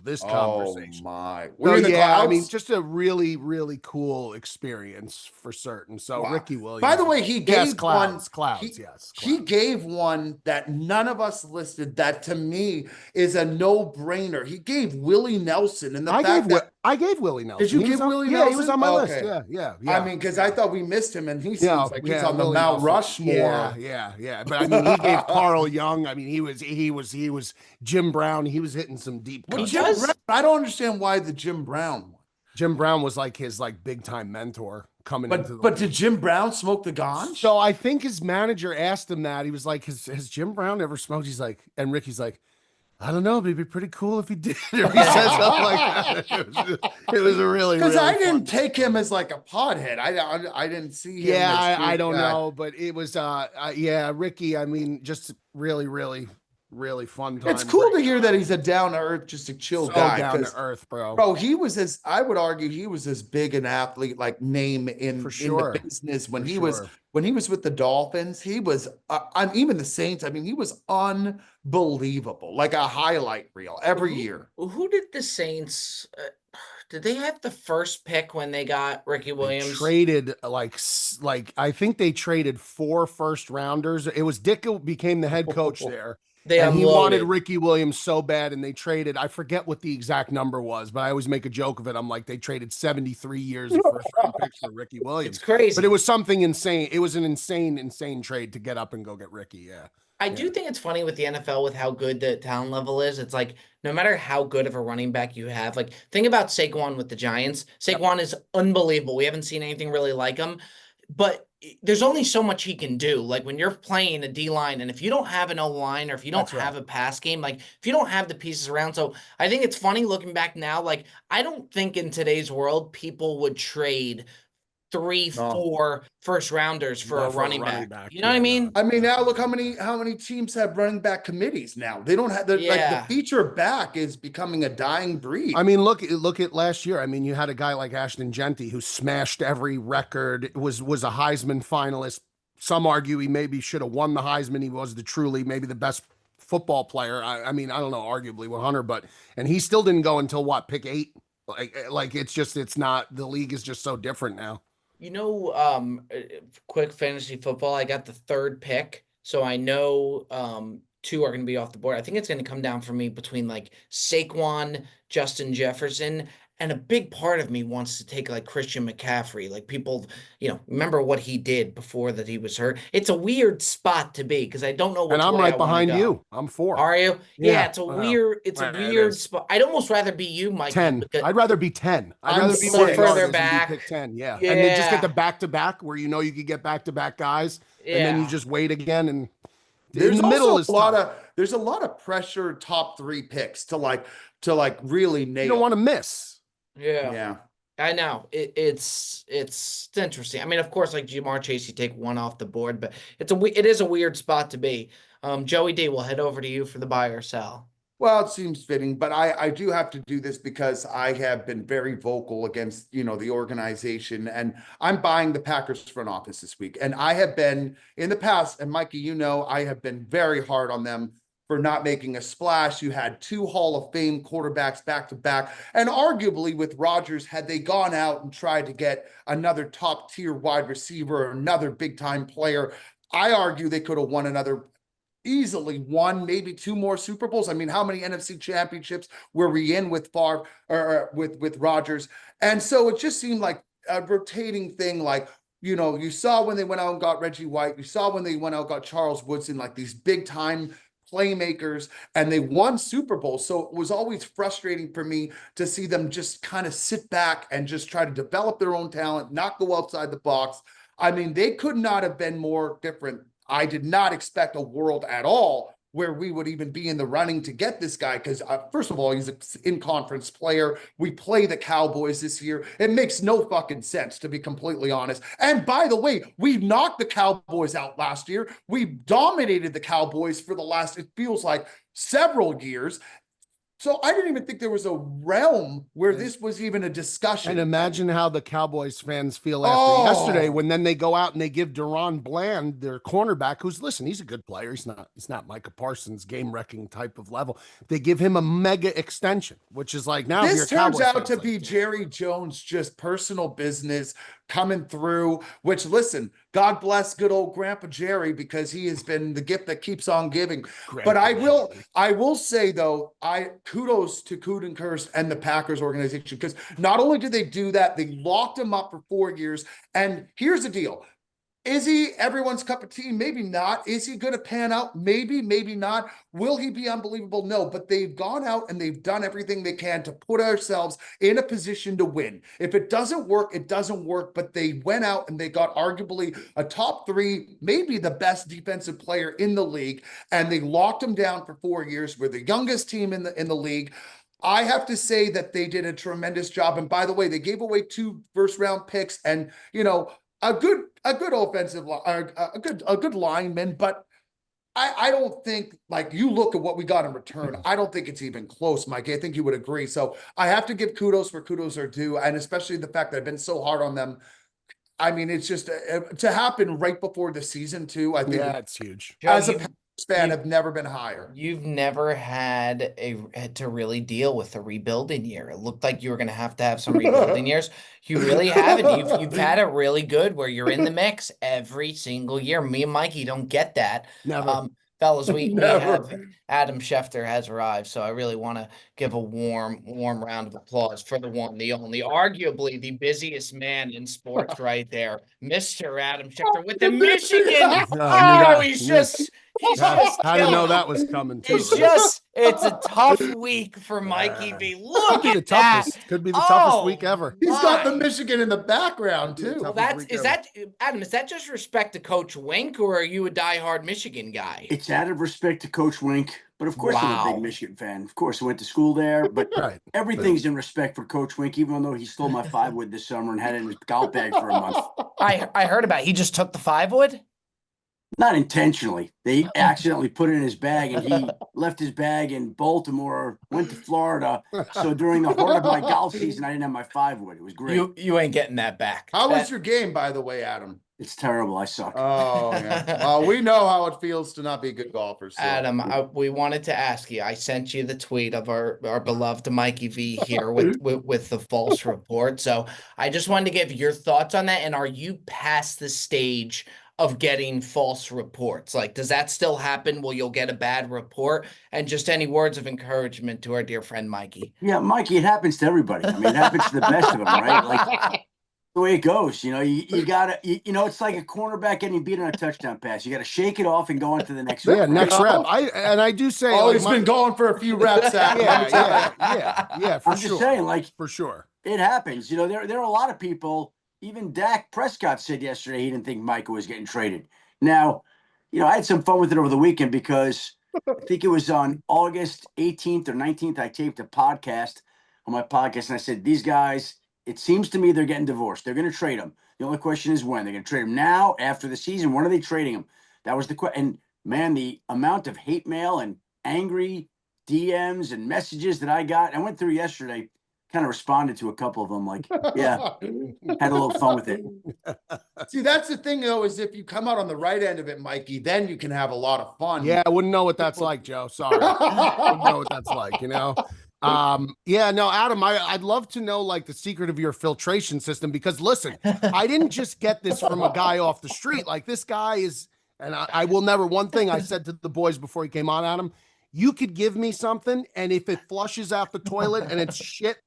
this Oh conversation. my. So Were you in the yeah, I mean, clouds? just a really, really cool experience for certain. So Wow. Ricky Williams. By the way, he yes, gave clouds, he, yes. he Clouds. gave one that none of us listed that to me is a no-brainer. He gave Willie Nelson, and the fact that I gave Willie Nelson. did you He was give Willie Yeah, he was Nelson? on my list. Okay. Yeah. I mean, because I thought we missed him, and he seems like he's on the Willie Mount Nelson. Rushmore. Yeah. But I mean, he gave Carl Young. I mean, he was Jim Brown. He was hitting some deep Well, cuts. He Jim does. Brown, I don't understand why the Jim Brown one. Jim Brown was like his big time mentor coming into the But did Jim Brown smoke the ganj? So I think his manager asked him that. He was like, has Jim Brown ever smoked? He's like, and Ricky's like, I don't know, but it'd be pretty cool if he did. Or he said something like that. It was a really, Because really I didn't fun take him as like a pothead. I didn't see him. Yeah, as I don't guy. know, but it was yeah, Ricky, I mean, just really, really, really fun time. It's cool to hear that he's a down to earth, just a chill So guy. down 'Cause, to earth, bro. bro, he was as I would argue he was as big an athlete like name in For sure. the business when For he was sure. when he was with the Dolphins. He was I'm even the Saints. I mean, he was unbelievable, like a highlight reel every year. Who did the Saints? Did they have the first pick when they got Ricky They Williams? traded like I think they traded 4 first rounders. It was Dick who became the head coach there. They And he wanted unloaded. Ricky Williams so bad, and they traded. I forget what the exact number was, but I always make a joke of it. I'm like, they traded 73 years of first round picks for Ricky Williams. It's crazy. But it was something insane. It was an insane trade to get up and go get Ricky. Yeah. I do think it's funny with the NFL with how good the talent level is. It's like no matter how good of a running back you have, like think about Saquon with the Giants. Saquon is unbelievable. We haven't seen anything really like him, but there's only so much he can do. Like when you're playing a D line, and if you don't have an O line or if you don't have a pass game, like if you don't have the pieces around. So I think it's funny looking back now. Like I don't think in today's world people would trade 3, 4 first rounders for a running back. You know what I mean? I mean, now look how many teams have running back committees now. They don't have like the feature back is becoming a dying breed. I mean, look at last year. I mean, you had a guy like Ashton Genty who smashed every record, was a Heisman finalist. Some argue he maybe should have won the Heisman. He was maybe the best football player. I mean, I don't know, arguably 100, and he still didn't go until what, pick 8? Like it's not, the league is just so different now. You know, quick fantasy football, I got the 3rd pick, so I know 2 are going to be off the board. I think it's going to come down for me between like Saquon, Justin Jefferson, and a big part of me wants to take like Christian McCaffrey. Like people, remember what he did before that he was hurt. It's a weird spot to be because I don't know which And I'm way right I wanna behind go. you. I'm 4. Are you? Yeah, it's a wow. weird spot. I'd almost rather be you, Mikey. 10. I'd rather be 10. I'd I'm rather be so where further Young is and back. be pick 10. Yeah. And then just get the back-to-back where you could get back-to-back guys. Yeah. And then you just wait again. And there's in the middle is there's a lot of pressure top 3 picks to really nail. You don't want to miss. Yeah. I know it's interesting. I mean, of course, like Jamar Chase, you take 1 off the board, but it is a weird spot to be. Joey D, we'll head over to you for the buy or sell. Well, it seems fitting, but I do have to do this because I have been very vocal against, the organization, and I'm buying the Packers front office this week. And I have been in the past, and Mikey, I have been very hard on them for not making a splash. You had 2 Hall of Fame quarterbacks back to back. And arguably with Rodgers, had they gone out and tried to get another top tier wide receiver or another big time player, I argue they could have won easily 1, maybe 2 more Super Bowls. I mean, how many NFC championships were we in with Favre or with Rodgers? And so it just seemed like a rotating thing. Like, you saw when they went out and got Reggie White, you saw when they went out and got Charles Woodson, like these big time playmakers, and they won Super Bowl. So it was always frustrating for me to see them just kind of sit back and just try to develop their own talent, not go outside the box. I mean, they could not have been more different. I did not expect a world at all where we would even be in the running to get this guy. Because first of all, he's an in-conference player. We play the Cowboys this year. It makes no fucking sense, to be completely honest. And by the way, we knocked the Cowboys out last year. We dominated the Cowboys for the last, it feels like, several years. So I didn't even think there was a realm where this was even a discussion. And imagine how the Cowboys fans feel after yesterday, when then they go out and they give Deron Bland, their cornerback, who's, listen, he's a good player. He's not Micah Parsons game-wrecking type of level. They give him a mega extension, which is like, now this turns out to like, be Jerry Jones' just personal business coming through, which, listen, God bless good old Grandpa Jerry, because he has been the gift that keeps on giving. But I will say, though, kudos to Kudenhurst and the Packers organization, because not only did they do that, they locked him up for 4 years. And here's the deal. Is he everyone's cup of tea? Maybe not. Is he going to pan out? Maybe, maybe not. Will he be unbelievable? No, but they've gone out and they've done everything they can to put ourselves in a position to win. If it doesn't work, it doesn't work, but they went out and they got arguably a top 3, maybe the best defensive player in the league, and they locked him down for 4 years. We're the youngest team in the league. I have to say that they did a tremendous job. And by the way, they gave away 2 first-round picks and, a good offensive, a good lineman, but I don't think, like, you look at what we got in return, I don't think it's even close, Mike. I think you would agree. So I have to give kudos where kudos are due, and especially the fact that I've been so hard on them. I mean, it's just to happen right before the season too. I think it's huge. As a Packers fan, have never been higher. You've never had to really deal with a rebuilding year. It looked like you were going to have some rebuilding years. You really haven't. You've had it really good where you're in the mix every single year. Me and Mikey don't get that. Never. Fellas, we have Adam Schefter has arrived, so I really want to give a warm round of applause for the one, the only, arguably the busiest man in sports right there, Mr. Adam Schefter with the Michigan. He's just I didn't know that was coming too. It's a tough week for Mikey V. Look at that. Could be the toughest week ever. He's got the Michigan in the background too. Well, Adam, is that just respect to Coach Wink, or are you a diehard Michigan guy? It's out of respect to Coach Wink, but of course I'm a big Michigan fan. Of course, I went to school there, but everything's in respect for Coach Wink, even though he stole my 5-wood this summer and had it in his golf bag for a month. I heard about it. He just took the 5-wood? Not intentionally. They accidentally put it in his bag, and he left his bag in Baltimore, went to Florida. So during the heart of my golf season, I didn't have my 5-wood. It was great. You ain't getting that back. How was your game, by the way, Adam? It's terrible. I suck. Oh, yeah. We know how it feels to not be good golfers. So. Adam, we wanted to ask you. I sent you the tweet of our beloved Mikey V here with the false report. So I just wanted to give your thoughts on that. And are you past the stage of getting false reports? Like, does that still happen? Will you'll get a bad report? And just any words of encouragement to our dear friend Mikey. Yeah, Mikey, it happens to everybody. I mean, it happens to the best of them, right? Like the way it goes, you gotta, it's like a cornerback getting beat on a touchdown pass. You got to shake it off and go on to the next rep. Yeah, next rep. I do say, he's been going for a few reps. Yeah, for I'm sure. Just saying, like, for sure, it happens. There are a lot of people. Even Dak Prescott said yesterday he didn't think Micah was getting traded. Now, I had some fun with it over the weekend because I think it was on August 18th or 19th, I taped a podcast on my podcast, and I said, these guys, it seems to me they're getting divorced. They're going to trade him. The only question is when. They're going to trade him now, after the season. When are they trading him? That was the question. And, man, the amount of hate mail and angry DMs and messages that I got, I went through yesterday, kind of responded to a couple of them, like, yeah, had a little fun with it. See, that's the thing, though, is if you come out on the right end of it, Mikey, then you can have a lot of fun. Yeah, I wouldn't know what that's like, Joe. Sorry. I wouldn't know what that's like, Yeah, no, Adam, I'd love to know, like, the secret of your filtration system, because, listen, I didn't just get this from a guy off the street. Like, this guy is, and I will never, one thing I said to the boys before he came on, Adam, you could give me something, and if it flushes out the toilet and it's shit,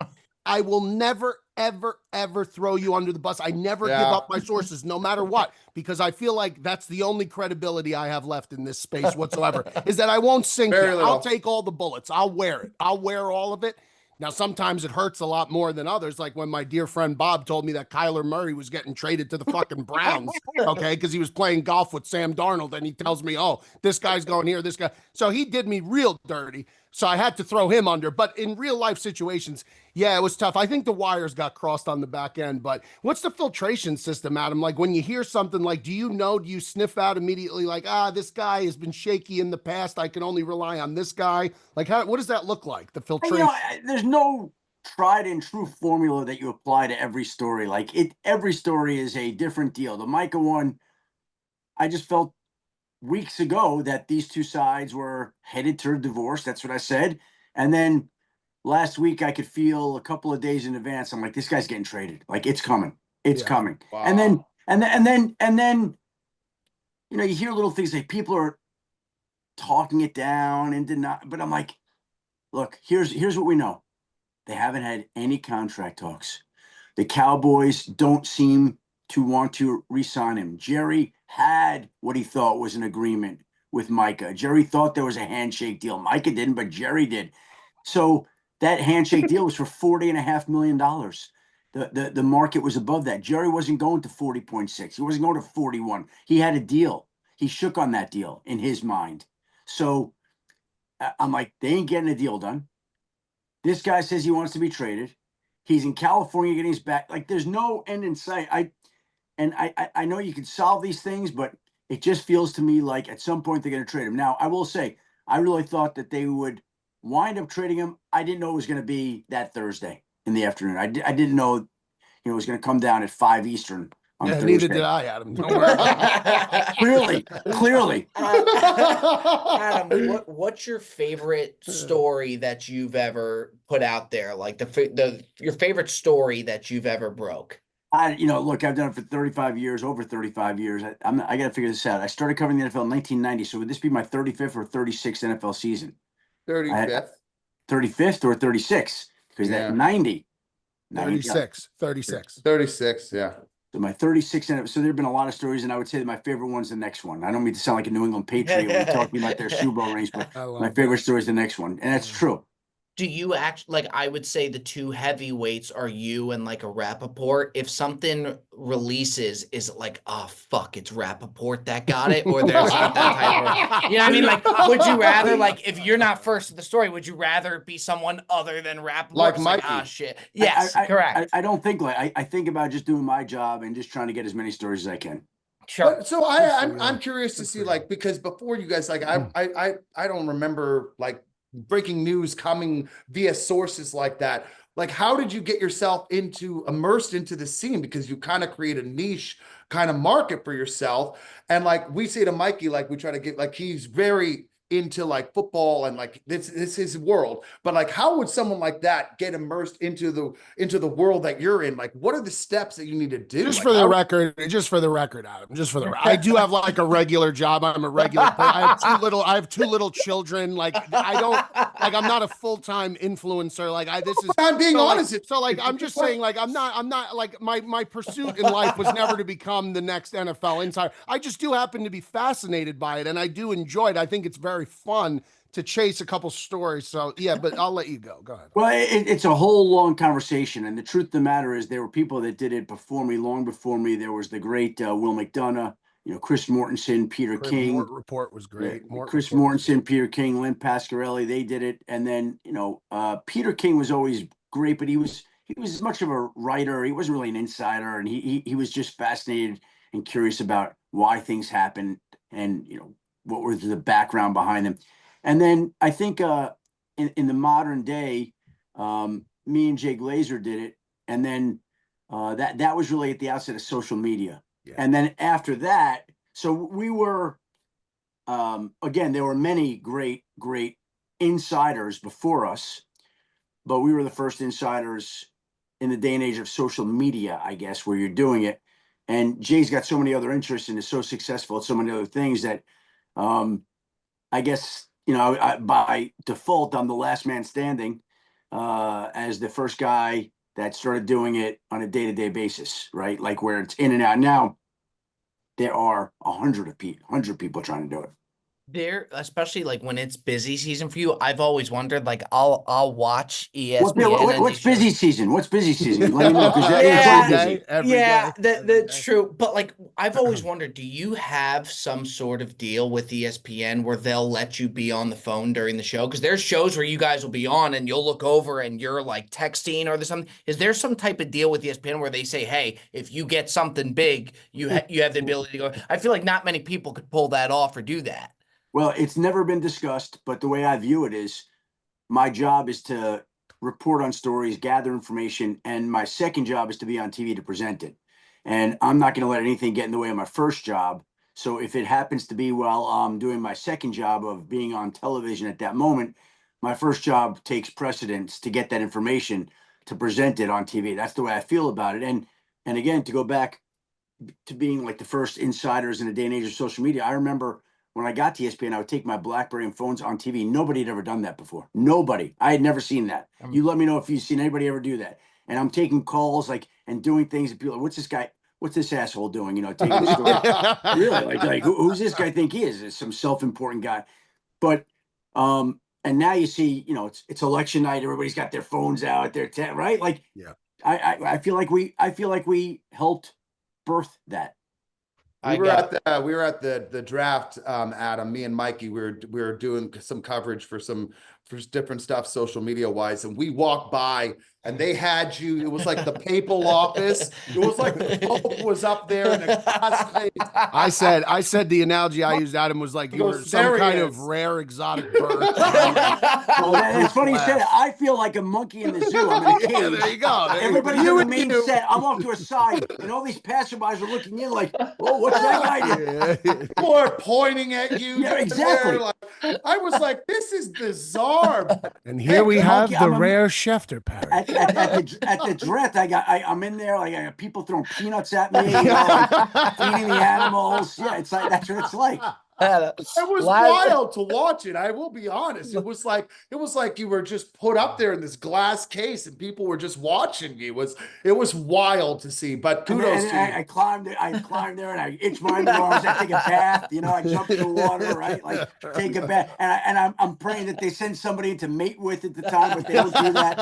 I will never, ever, ever throw you under the bus. I never give Yeah. up my sources, no matter what, because I feel like that's the only credibility I have left in this space whatsoever, is that I won't sink Very you. little. I'll take all the bullets. I'll wear it. I'll wear all of it. Now, sometimes it hurts a lot more than others. Like when my dear friend Bob told me that Kyler Murray was getting traded to the fucking Browns, okay, because he was playing golf with Sam Darnold. And he tells me, oh, this guy's going here, this guy. So he did me real dirty. So I had to throw him under. But in real life situations, yeah, it was tough. I think the wires got crossed on the back end. But what's the filtration system, Adam? Like when you hear something, like, do you sniff out immediately, like, this guy has been shaky in the past, I can only rely on this guy? Like, what does that look like, the filtration? There's no tried and true formula that you apply to every story. Like every story is a different deal. The Micah one, I just felt weeks ago that these two sides were headed toward divorce. That's what I said. And then last week I could feel a couple of days in advance. I'm like, this guy's getting traded. Like it's coming. It's coming. Wow. And then, you hear little things like people are talking it down and deny, but I'm like, look, here's what we know. They haven't had any contract talks. The Cowboys don't seem to want to re-sign him. Jerry had what he thought was an agreement with Micah. Jerry thought there was a handshake deal. Micah didn't, but Jerry did. So that handshake deal was for $40.5 million. The market was above that. Jerry wasn't going to 40.6. He wasn't going to 41. He had a deal. He shook on that deal in his mind. So I'm like, they ain't getting a deal done. This guy says he wants to be traded. He's in California getting his back. Like there's no end in sight. I know you can solve these things, but it just feels to me like at some point they're going to trade him. Now, I will say, I really thought that they would wind up trading him. I didn't know it was going to be that Thursday in the afternoon. I didn't know, it was going to come down at 5 Eastern on Thursday. Neither did I, Adam. Don't worry about it. Clearly. Adam, what's your favorite story that you've ever put out there? Like your favorite story that you've ever broke? Look, I've done it for 35 years, over 35 years. I got to figure this out. I started covering the NFL in 1990. So would this be my 35th or 36th NFL season? 35th. 35th or 36th? Because that 90. 36. 36, yeah. So my 36th NFL. So there have been a lot of stories, and I would say that my favorite one's the next one. I don't mean to sound like a New England Patriot when you're talking about their Super Bowl rings, but my favorite story is the next one. And that's true. Do you actually, I would say the two heavyweights are you and like a Rappaport. If something releases, is it like, oh, fuck, it's Rappaport that got it? Or there's not that type of, you know what I mean? Like, would you rather, like, if you're not first to the story, would you rather it be someone other than Rappaport? Like Mikey. Shit. Yes, correct. I don't think like, I think about just doing my job and just trying to get as many stories as I can. Sure. But, so I'm curious to see, like, because before you guys, like, I don't remember, like, breaking news coming via sources like that. Like, how did you get yourself immersed into the scene? Because you kind of create a niche kind of market for yourself. And like we say to Mikey, like we try to get, like, he's very into like football and like this is his world. But like, how would someone like that get immersed into the world that you're in? Like, what are the steps that you need to do? Just for the record, Adam, I do have like a regular job. I'm a regular I have two little children. Like I'm not a full-time influencer. Like I'm being honest. I'm just saying, like, I'm not like my pursuit in life was never to become the next NFL insider. I just do happen to be fascinated by it, and I do enjoy it. I think it's very fun to chase a couple stories. So yeah, but I'll let you go. Go ahead. Well, it's a whole long conversation, and the truth of the matter is there were people that did it before me, long before me. There was the great Will McDonough, Chris Mortensen, Peter King. Report was great. Chris Mortensen, Peter King, Lynn Pasquarelli, they did it, and then Peter King was always great, but he was as much of a writer. He wasn't really an insider, and he was just fascinated and curious about why things happen and what was the background behind them. And then I think in the modern day, me and Jay Glazer did it. And then that was really at the outset of social media. Yeah. And then after that, so we were, again, there were many great insiders before us, but we were the first insiders in the day and age of social media, I guess, where you're doing it. And Jay's got so many other interests and is so successful at so many other things that I guess, by default, I'm the last man standing as the first guy that started doing it on a day-to-day basis, right? Like where it's in and out. Now there are 100 people trying to do it. There, especially like when it's busy season for you, I've always wondered, like I'll watch ESPN and What's these shows. busy season? What's busy season? Let me know, because it's Yeah, all every busy. day, every Yeah, day, every that's day. true. But like I've always wondered, do you have some sort of deal with ESPN where they'll let you be on the phone during the show? Because there's shows where you guys will be on and you'll look over and you're like texting or there's something. Is there some type of deal with ESPN where they say, hey, if you get something big, you have the ability to go? I feel like not many people could pull that off or do that. Well, it's never been discussed, but the way I view it is my job is to report on stories, gather information, and my second job is to be on TV to present it. And I'm not going to let anything get in the way of my first job. So if it happens to be while I'm doing my second job of being on television at that moment, my first job takes precedence to get that information to present it on TV. That's the way I feel about it. And again, to go back to being like the first insiders in a day and age of social media, I remember when I got to ESPN, I would take my BlackBerry and phones on TV. Nobody had ever done that before. Nobody. I had never seen that. You let me know if you've seen anybody ever do that. And I'm taking calls like and doing things that people are, what's this guy? What's this asshole doing? You know, taking the story. Really? Like who's this guy think he is? Is some self-important guy. But and now you see, you know, it's election night, everybody's got their phones out, right? Like Yeah. I feel like we helped birth that. We were at the draft, Adam. Me and Mikey, we were doing some coverage for different stuff, social media wise, and we walked by and they had you. It was like the papal office. It was like the Pope was up there in a glass case. I said the analogy I used, Adam, was like you were Goes, some "There he kind is." of rare exotic bird. Well, it's funny you said it. I feel like a monkey in the zoo. I'm in a cage. Yeah, there you go. Everybody's You on the and main you. set. I'm off to a side, and all these passerbys are looking in like, "Oh, what's that guy doing?" Yeah. People are pointing at you. Yeah, You're exactly. there, like, I was like, this is bizarre. And here we have monkey, the I'm a- rare Schefter parrot. At the draft, I'm in there like I got people throwing peanuts at me, you know, like feeding the animals. Yeah, it's like that's what it's like. It was wild to watch it. I will be honest. It was like you were just put up there in this glass case and people were just watching you. It was wild to see. But kudos to you. I climbed there and I itched my underarms. I take a bath, you know, I jump in the water, right? Like take a bath. And I'm praying that they send somebody to mate with at the time, but they don't do that.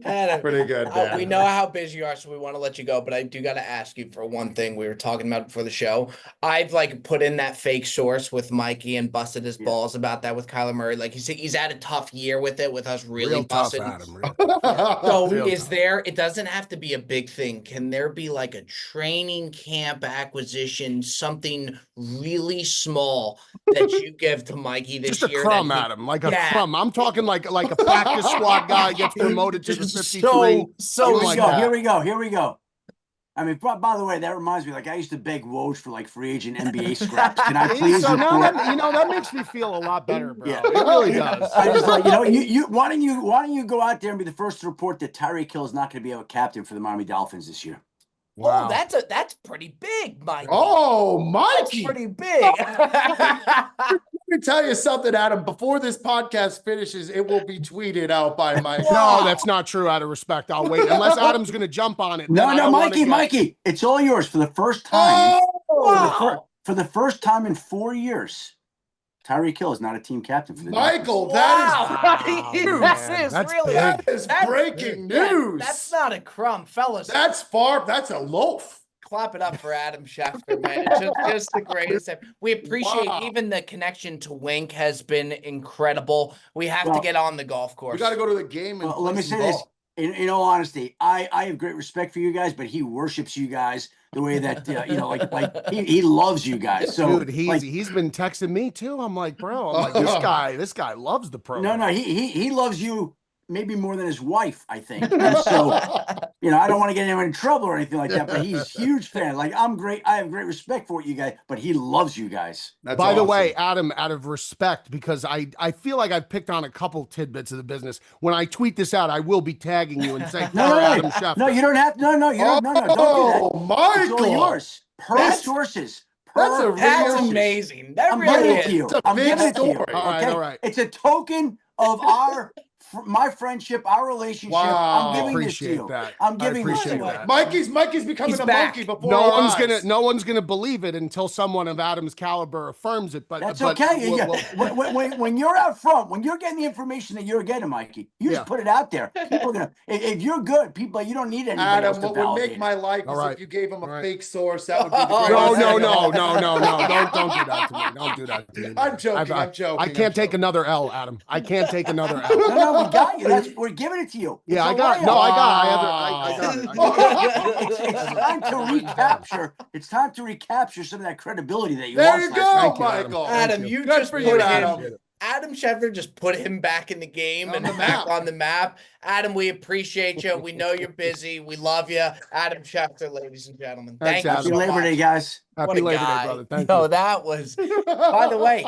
Adam, Pretty good, we man. know how busy you are, so we want to let you go. But I do got to ask you for one thing we were talking about before the show. I've like put in that fake source with Mikey and busted his balls about that with Kyler Murray. Like he's had a tough year with it, with us really Real tough, busting. Adam. Real tough. So Real is tough. there, it doesn't have to be a big thing. Can there be like a training camp acquisition, something really small that you give to Mikey this Just a year? crumb, that he- Adam, like a Yeah. crumb. I'm talking like a practice squad guy gets promoted to the Just 53. so something like that. Here we go. I mean, by the way, that reminds me, like I used to beg Woj for like free agent NBA scraps. Can I please? So now report- that makes me feel a lot better, bro. Yeah. It really does. I just like, you know, why don't you go out there and be the first to report that Tyreek Hill is not going to be a captain for the Miami Dolphins this year? Wow. Oh, that's pretty big, Mike. Oh, That's Mikey. pretty big. Let me tell you something, Adam. Before this podcast finishes, it will be tweeted out by Mike. No, that's not true. Out of respect, I'll wait unless Adam's going to jump on it. No, then I don't wanna Mikey, it's all yours for the first time. Wow. For the first time in 4 years, Tyreek Hill is not a team captain for the Michael, Wow. that is man, That is that's really big. that is breaking news. That's not a crumb, fellas. That's a loaf. Clap it up for Adam Schefter, man. Just the greatest. We appreciate Wow. even the connection to Wink has been incredible. We have to Well, get on the golf course. We got to go to the game and Well, let me play some say this. ball. In all honesty, I have great respect for you guys, but he worships you guys the way that you know, like he loves you guys. So, Dude, like, he's been texting me too. I'm like, bro, this guy loves the program. no, he loves you maybe more than his wife, I think. And so, you know, I don't want to get anyone in trouble or anything like that, but he's a huge fan. Like, I'm great. I have great respect for you guys, but he loves you guys. That's By the awesome. way, Adam, out of respect, because I feel like I've picked on a couple tidbits of the business. When I tweet this out, I will be tagging you and saying, No, Adam Schefter. no, you don't have to. No, you don't. No, don't do that. Oh, It's all Michael. yours. Per That's- sources. that's a That's real- amazing. That I'm really giving it is. to you. It's a I'm big giving it to you. story. All right, Okay? all right. It's a token of our my friendship, our relationship. Wow. I'm giving this to Appreciate you. that. I'm I giving this to appreciate you. that. Mikey's becoming He's a back. monkey before No our one's eyes. gonna believe it until someone of Adam's caliber affirms it. But That's but okay. we'll- When you're out front, when you're getting the information that you're getting, Mikey, you Yeah. just put it out there. People are gonna. If you're good, people, you don't need anybody else Adam, to what would validate make it. my life All is right. if you gave him a All right. fake source. That would be the No, greatest no, thing. don't do that to me. Don't do that to me. I'm joking. I I'm joking. I can't take joking. another L, Adam. I can't take another L. No, we got you. We're giving it to you. Yeah, It's I a got. No, layup. I got it. I got it. It's time to recapture. It's time to recapture some of that credibility that you There lost you last go, week. Thank you, Adam. Michael. Adam, Thank you Good just for put you, him. Adam. Adam Schefter just put him back in the game On and the back map. on the map. Adam, we appreciate you. We know you're busy. We love you. Adam Schefter, ladies and gentlemen. Thanks, Thank you Adam. Happy so Labor much. Day, guys. What Happy a Labor guy. Day, brother. Thank Yo, you. that was, by the way,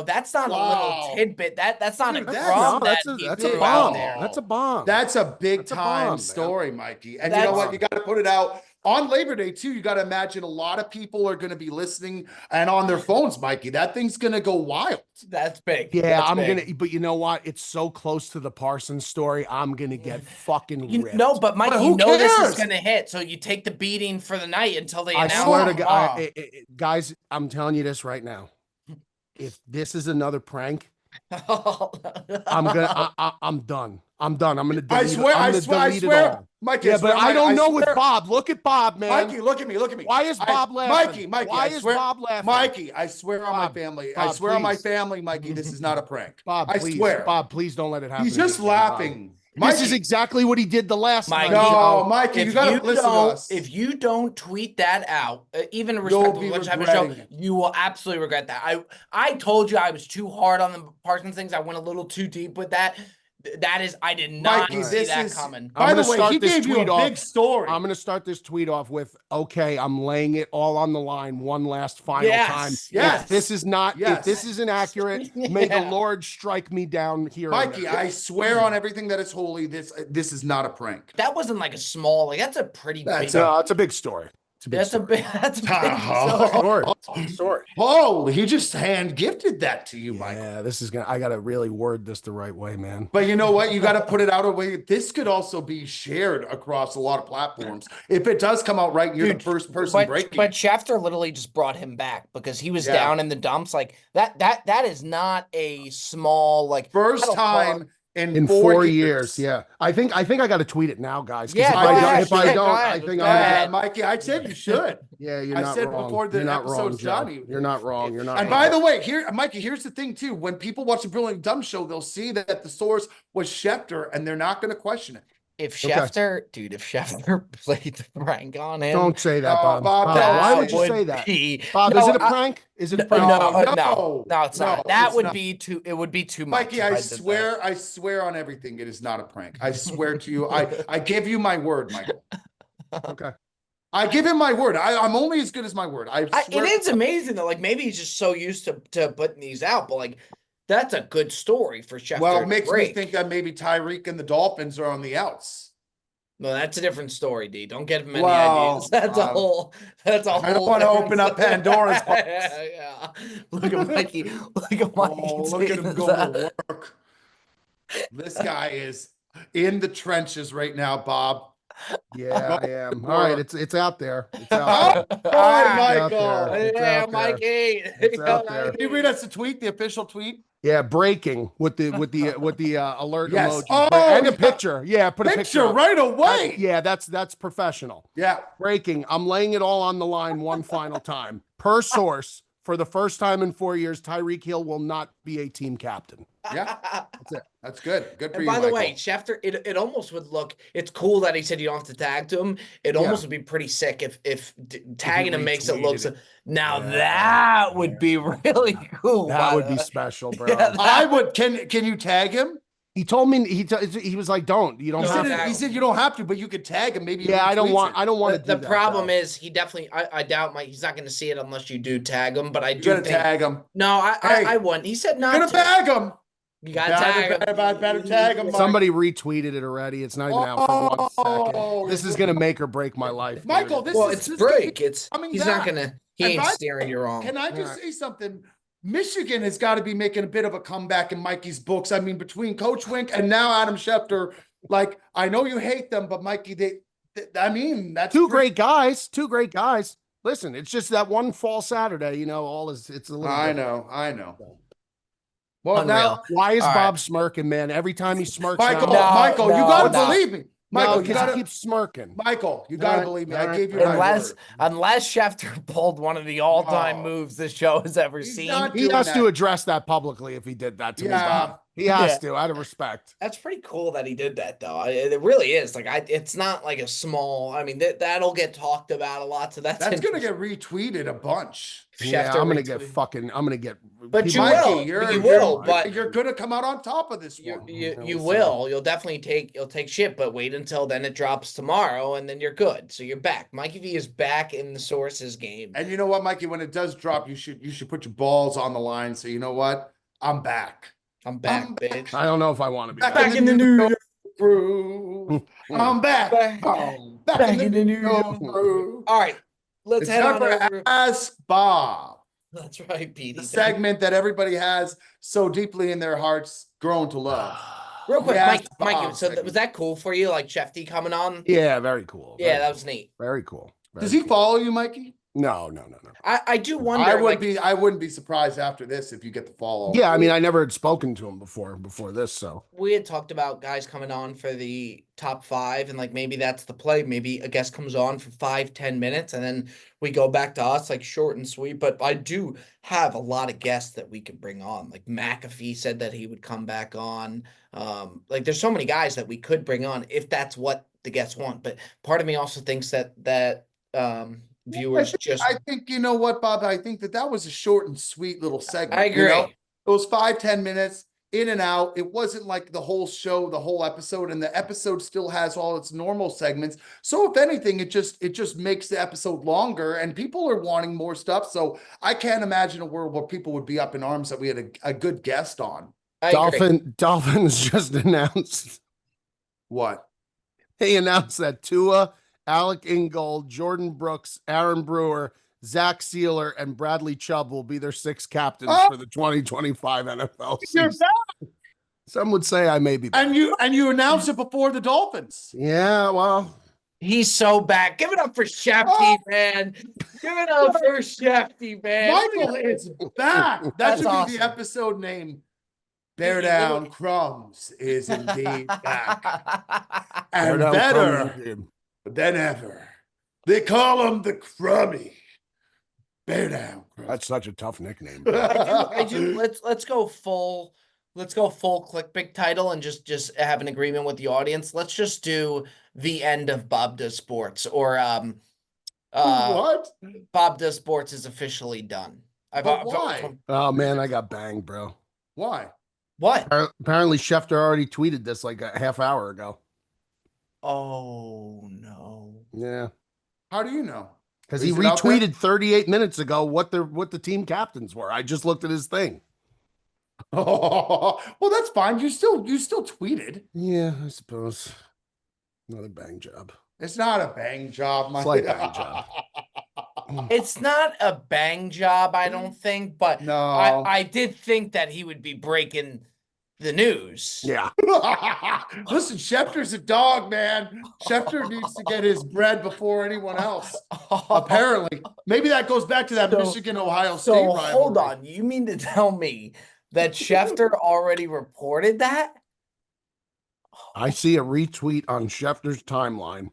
that's not a Wow. little tidbit. That's not Dude, a that's- crumb No, that that's he a threw bomb. out there. That's a bomb. That's a big That's a time bomb, man. story, Mikey. And you That's- know what? You got to put it out on Labor Day too. You got to imagine a lot of people are going to be listening and on their phones, Mikey. That thing's going to go wild. That's big. Yeah, That's I'm big. gonna. But you know what? It's so close to the Parsons story. I'm gonna get fucking ripped. No, but Mike, But you who know this is cares? going to hit, so you take the beating for the night until they I announce. swear to it God, tomorrow. guys, I'm telling you this right now. If this is another prank, I'm done. I'm done. I'm gonna delete. I swear, I'm I gonna swear, I delete it swear, all. Mikey. Yeah, I swear, but I don't know swear. with Bob. Look at Bob, man. Mikey, look at me. Look at me. Why is Bob laughing? Mikey, Why I is swear, Bob laughing? Mikey, I swear on my Bob, family. I Bob, swear on my please. family, Mikey, this is not a prank. Bob, I please, swear. Bob, please don't let it happen. He's just again, Bob. laughing. This is Mikey. exactly what he did the last Mikey, time. No, Mikey, you If got to you listen to don't, us. if you don't tweet that out, even You'll respectful be lunch having show, regretting it. you will absolutely regret that. I told you I was too hard on the Parsons things. I went a little too deep with that. That is, I did not Mikey, see this that is- coming. I'm By the gonna way, start he this gave you tweet a off. big story. I'm going to start this tweet off with, okay, I'm laying it all on the line one last final Yes, time. yes. If this is not, Yes. if this is inaccurate, may the Yeah. Lord strike me down here. and Mikey, there. I swear on everything that is holy, this is not a prank. That wasn't like a small, like that's a pretty That's big. No, it's a big story. It's a big That's a story. big. That's a big. Oh. story. story. It's a big story. Oh, he just hand gifted that to you, Michael. Yeah, this is gonna. I gotta really word this the right way, man. But you know what? You got to put it out a way. This could also be shared across a lot of platforms. If it does come out right, you're Dude, the first person breaking. But Schefter literally just brought him back because he was Yeah. down in the dumps. Like that is not a small like First that'll time in, In 4 years, yeah. I think I got to tweet it now, guys. 'cause Yeah, if go I don't, ahead, if I go don't, ahead, I think go I'm. ahead. Yeah, Mikey, I said you should. Yeah, you're I not said wrong. before the you're not wrong, episode's Joe. done. You're not wrong. You're not. And wrong. by the way, here, Mikey, here's the thing too. When people watch the Brilliant Dumb Show, they'll see that the source was Schefter, and they're not going to question it. if Okay. if Schefter played the prank on him, Don't say that, Oh, Bob. Bob, Bob, that why would you would say that? be- Bob, No, is it a I- prank? Is it a No, prank? no, it's no, not. That it's would not. be too. It would be too much. Mikey, if I did that. swear on everything, it is not a prank. I swear to you, I give you my word, Michael. Okay. I give him my word. I'm only as good as my word. I It swear. is amazing that like maybe he's just so used to putting these out, but like that's a good story for Schefter. Well, to it makes me break. think that maybe Tyreek and the Dolphins are on the outs. No, that's a different story, D. Don't get him any Well, ideas. That's a whole. That's a whole. I don't want to different open up story. Pandora's box. Yeah. Look at Mikey. Look at Mikey. Oh, look at him taking go that. to work. This guy is in the trenches right now, Bob. Yeah, I am. Go All right, work. it's out there. It's out there. All right, It's out Michael. there. It's Yeah, out there. Mikey. It's out there. Can you read us the tweet, the official tweet? Yeah, breaking with the alert Yes. emoji Oh, and a you got- picture. Yeah, put a picture. Picture up. right away. Yeah, that's professional. Yeah. Breaking. I'm laying it all on the line one final time. Per source, for the first time in 4 years, Tyreek Hill will not be a team captain. Yeah. That's it. That's good. Good for And you, by the Michael. way, Schefter, it almost would look. It's cool that he said you don't have to tag to him. It almost would be pretty sick if tagging him makes it look. retweeted Now Yeah. that would be really cool. That by would the be way. special, bro. Yeah, I would. Can you tag him? He told me he was like, "Don't you don't He have said, to." he said you don't have to, but you could tag him. Maybe. Yeah, I don't want to do The that. problem though. is he definitely. I doubt he's not going to see it unless you do tag him. But I You do gotta think. tag him. No, Hey, I wouldn't. He said You're not gonna to. tag him. You got to tag him. Better tag him, Mike. Somebody retweeted it already. It's not even out for 1 second. Oh, This is gonna make or break my life, dude. Michael, this Well, is it's this break. could be It's coming he's not back. gonna. He And ain't by- steering you wrong. Can I just Alright. say something? Michigan has got to be making a bit of a comeback in Mikey's books. I mean, between Coach Wink and now Adam Schefter, like, I know you hate them, but Mikey, I mean, that's two great guys. Listen, it's just that one fall Saturday, it's a little I different. know. Well, Unreal. now, Why is All Bob right. smirking, man? Every time he smirks, Michael, now, Michael, you no, got to no. believe me. Michael, no, you 'cause got he to keeps smirking. Michael, you got to All right, believe me. all I right, gave you all my right. word. Unless Schefter pulled one of the all-time No. moves this show has ever He's seen. not He doing has that. to address that publicly if he did that to me, Yeah. Bob. He has Yeah. to, out of respect. That's pretty cool that he did that, though. It really is. Like, it's not like a small. I mean, that'll get talked about a lot. So that's Going to get retweeted a bunch. Yeah, Schefter I'm gonna get retweet. But But you Mikey, will. you're You're going to come out on top of this You one. you will. You'll definitely take shit, but wait until then it drops tomorrow, and then you're good. So you're back. Mikey V is back in the sources game. And you know what, Mikey? When it does drop, you should put your balls on the line. So you know what? I'm back. I'm back, I'm bitch. I don't know if I want to be Back in the New York groove. I'm back. Back in the New York groove. All right, let's It's head on time for over. Ask Bob, That's right, Petey. the segment that everybody has so deeply in their hearts grown to love. Real quick, Yeah, Mikey. Bob Mikey. So segment. was that cool for you? Like Shefty coming on? Yeah, very cool. Yeah, that was neat. Very cool. Does he follow you, Mikey? No. I do wonder. I wouldn't be surprised after this if you get the follow. Yeah, I mean, I never had spoken to him before this, so. We had talked about guys coming on for the top 5, and like maybe that's the play. Maybe a guest comes on for 5-10 minutes, and then we go back to us, like short and sweet. But I do have a lot of guests that we could bring on. Like McAfee said that he would come back on. Like there's so many guys that we could bring on if that's what the guests want. But part of me also thinks that viewers I think you know what, Bob. I think that was a short and sweet little segment. I agree. It was 5-10 minutes in and out. It wasn't like the whole show, the whole episode, and the episode still has all its normal segments. So if anything, it just makes the episode longer, and people are wanting more stuff. So I can't imagine a world where people would be up in arms that we had a good guest on. Dolphins just announced. What? They announced that Tua, Alec Ingold, Jordan Brooks, Aaron Brewer, Zach Sealer, and Bradley Chubb will be their 6 captains for the 2025 NFL season. Some would say I may be back. And you announced it before the Dolphins. Yeah, well. He's so back. Give it up for Shefty, man. Give it up for Shefty, man. Michael is back. That That's should be awesome. the episode name. Beardown Crumbs is indeed back. And better than ever. They call him the Crummy. Beardown Crumbs. That's such a tough nickname. I do. Let's go full clickbait title and just have an agreement with the audience. Let's just do the end of Bob Does Sports, or what? Bob Does Sports is officially done. Why? Oh man, I got banged, bro. Why? What? Apparently Schefter already tweeted this like a half hour ago. Oh no. Yeah. How do you know? Because he Is it out there? retweeted 38 minutes ago what the team captains were. I just looked at his thing. Oh, well, that's fine. You still tweeted. Yeah, I suppose. Another bang job. It's not a bang job, Mike. Slight bang job. It's not a bang job, I don't think, but No. I did think that he would be breaking the news. Yeah. Listen, Schefter's a dog, man. Schefter needs to get his bread before anyone else. Apparently, maybe that goes back to that Michigan-Ohio State So rivalry. hold on, you mean to tell me that Schefter already reported that? I see a retweet on Schefter's timeline.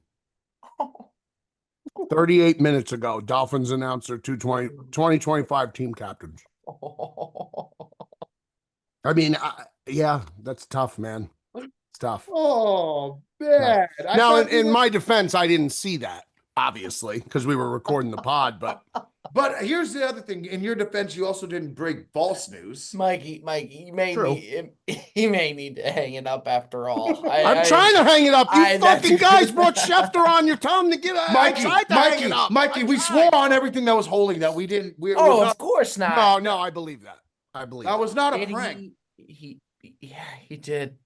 38 minutes ago, Dolphins announced their 2025 team captains. I mean, yeah, that's tough, man. It's tough. Oh, man. Now, in my defense, I didn't see that, obviously, because we were recording the pod, but here's the other thing. In your defense, you also didn't break false news. Mikey, he may True. need to hang it up after all. I'm trying to hang it up. You that's fucking guys good. brought Schefter on. You're telling him to get it. Mikey, I tried to hang it up. Mikey, we swore on everything that was holy that we didn't. Oh, of course not. No, I believe that. I believe that was not a Did prank. Yeah, he did.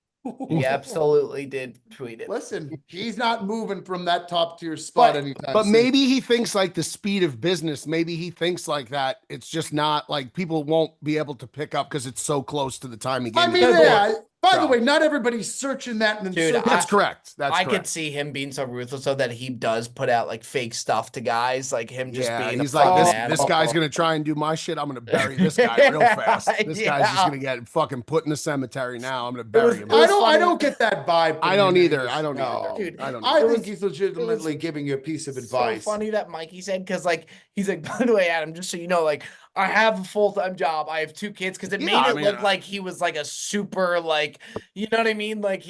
He absolutely did tweet it. Listen, he's not moving from that top tier spot anytime But soon. maybe he thinks like the speed of business. Maybe he thinks like that. It's just not like people won't be able to pick up because it's so close to the time he gave. I me mean, the yeah. report. By the So- way, not everybody's searching that and then Dude, searching. That's correct. That's I correct. could see him being so ruthless so that he does put out like fake stuff to guys, like him just Yeah, being he's a like fucking this. animal. This guy's gonna try and do my shit. I'm gonna bury this guy real fast. This guy's just Yeah. gonna get fucking put in the cemetery now. I'm gonna bury him. It was I funny. don't get that vibe. I from don't him either. that I don't he's- either. no. Dude, I don't. I Either. think he's legitimately giving you a piece of advice. So funny that Mikey said, because like he's like, by the way, Adam, just so you know, like I have a full-time job, I have 2 kids, because it Yeah, made I it mean, look like he was like a super, like, you know what I mean? Like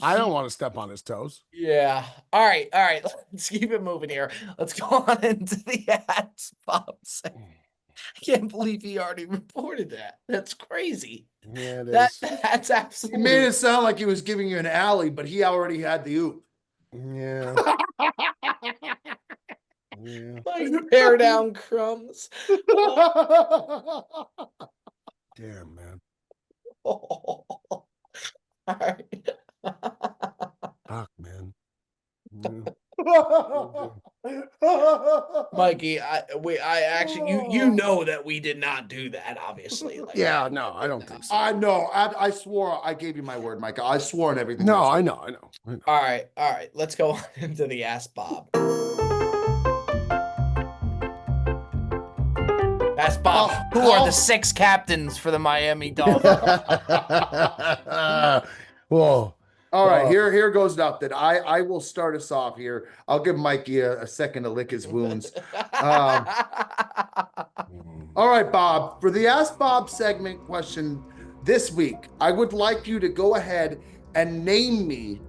I don't want to step on his toes. Yeah. All right. Let's keep it moving here. Let's go on into the ads, Pops. I can't believe he already reported that. That's crazy. Yeah, it is. That's He absolutely. made it sound like he was giving you an alley, but he already had the oop. Yeah. Yeah. Like Beardown crumbs. Damn, man. All right. Fuck, man. Yeah. Mikey, I actually, you know that we did not do that, obviously. Like, Yeah, no, I don't think so. I know. I swore. I gave you my word, Micah. I swore on everything. No, I I said. know. All right. Let's go on into the Ask Bob. Ask Bob. Who are the 6 captains for the Miami Dolphins? Whoa. All right, here goes nothing. I will start us off here. I'll give Mikey a second to lick his wounds. All right, Bob. For the Ask Bob segment question this week, I would like you to go ahead and name me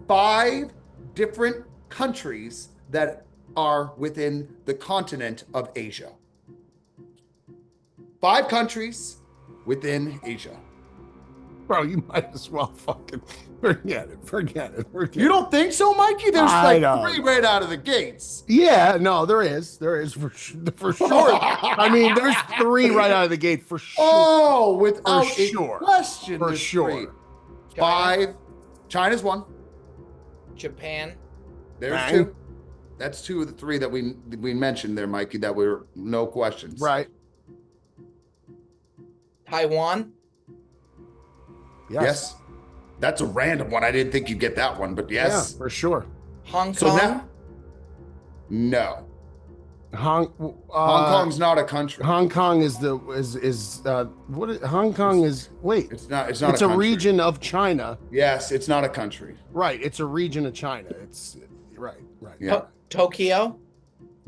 5 different countries that are within the continent of Asia. 5 countries within Asia. Bro, you might as well fucking forget it. You don't think so, Mikey? There's I like know. 3 right out of the gates. Yeah, no, there is for sure. I mean, there's 3 right out of the gate for sure. Oh, without For a sure. question. For there's sure. 3. 5. China's 1. Japan. There's Bang. 2. That's 2 of the 3 that we mentioned there, Mikey, that were no questions. Right. Taiwan. Yes. That's a random one. I didn't think you'd get that one, but yes. Yeah, for sure. Hong So Kong. now, no. Hong Kong's not a country. Hong Kong is Hong Kong is wait. It's not. It's a a country. region of China. Yes, it's not a country. Right. It's a region of China. It's right. Yeah, Tokyo.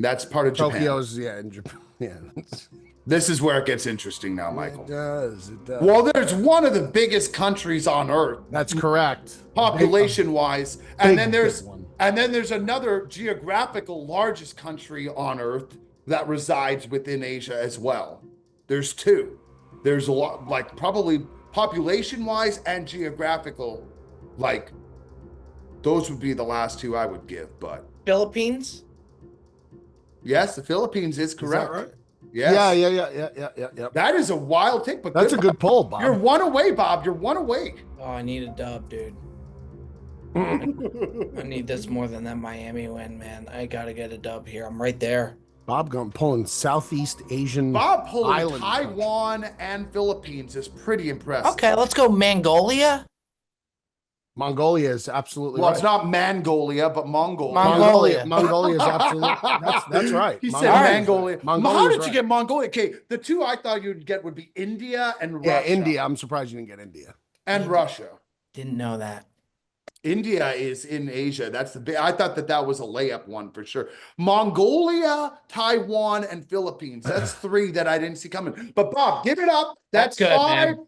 that's part of Japan. Tokyo's in Japan. Yeah. This is where it gets interesting now, Michael. It does. Well, there's one of the biggest countries on earth, That's correct. population-wise, Big, and then there's big one. another geographical largest country on earth that resides within Asia as well. There's 2. There's a lot, like probably population-wise and geographical, like those would be the last 2 I would give. But Philippines. yes, the Philippines is correct. right? Yes. Yeah. That is a wild take, but That's a good poll, Bob. You're 1 away, Bob. You're 1 away. Oh, I need a dub, dude. I need this more than that Miami win, man. I gotta get a dub here. I'm right there. Bob pulling Southeast Asian. Bob pulling Island Taiwan and Philippines is pretty impressive. Okay, let's go Mongolia. Mongolia is absolutely Well, right. it's not Mongolia, but Mongolia. Mongolia. Mongolia is absolutely. That's right. He said Mongolia. Mongolia. Mongolia's How did you right. get Mongolia? Okay, the 2 I thought you'd get would be India and Yeah, Russia. India. I'm surprised you didn't get India. And Russia. Didn't know that. India is in Asia. That's the big. I thought that was a layup one for sure. Mongolia, Taiwan, and Philippines. That's 3 that I didn't see coming. But Bob, give it up. That's Good, 5. man.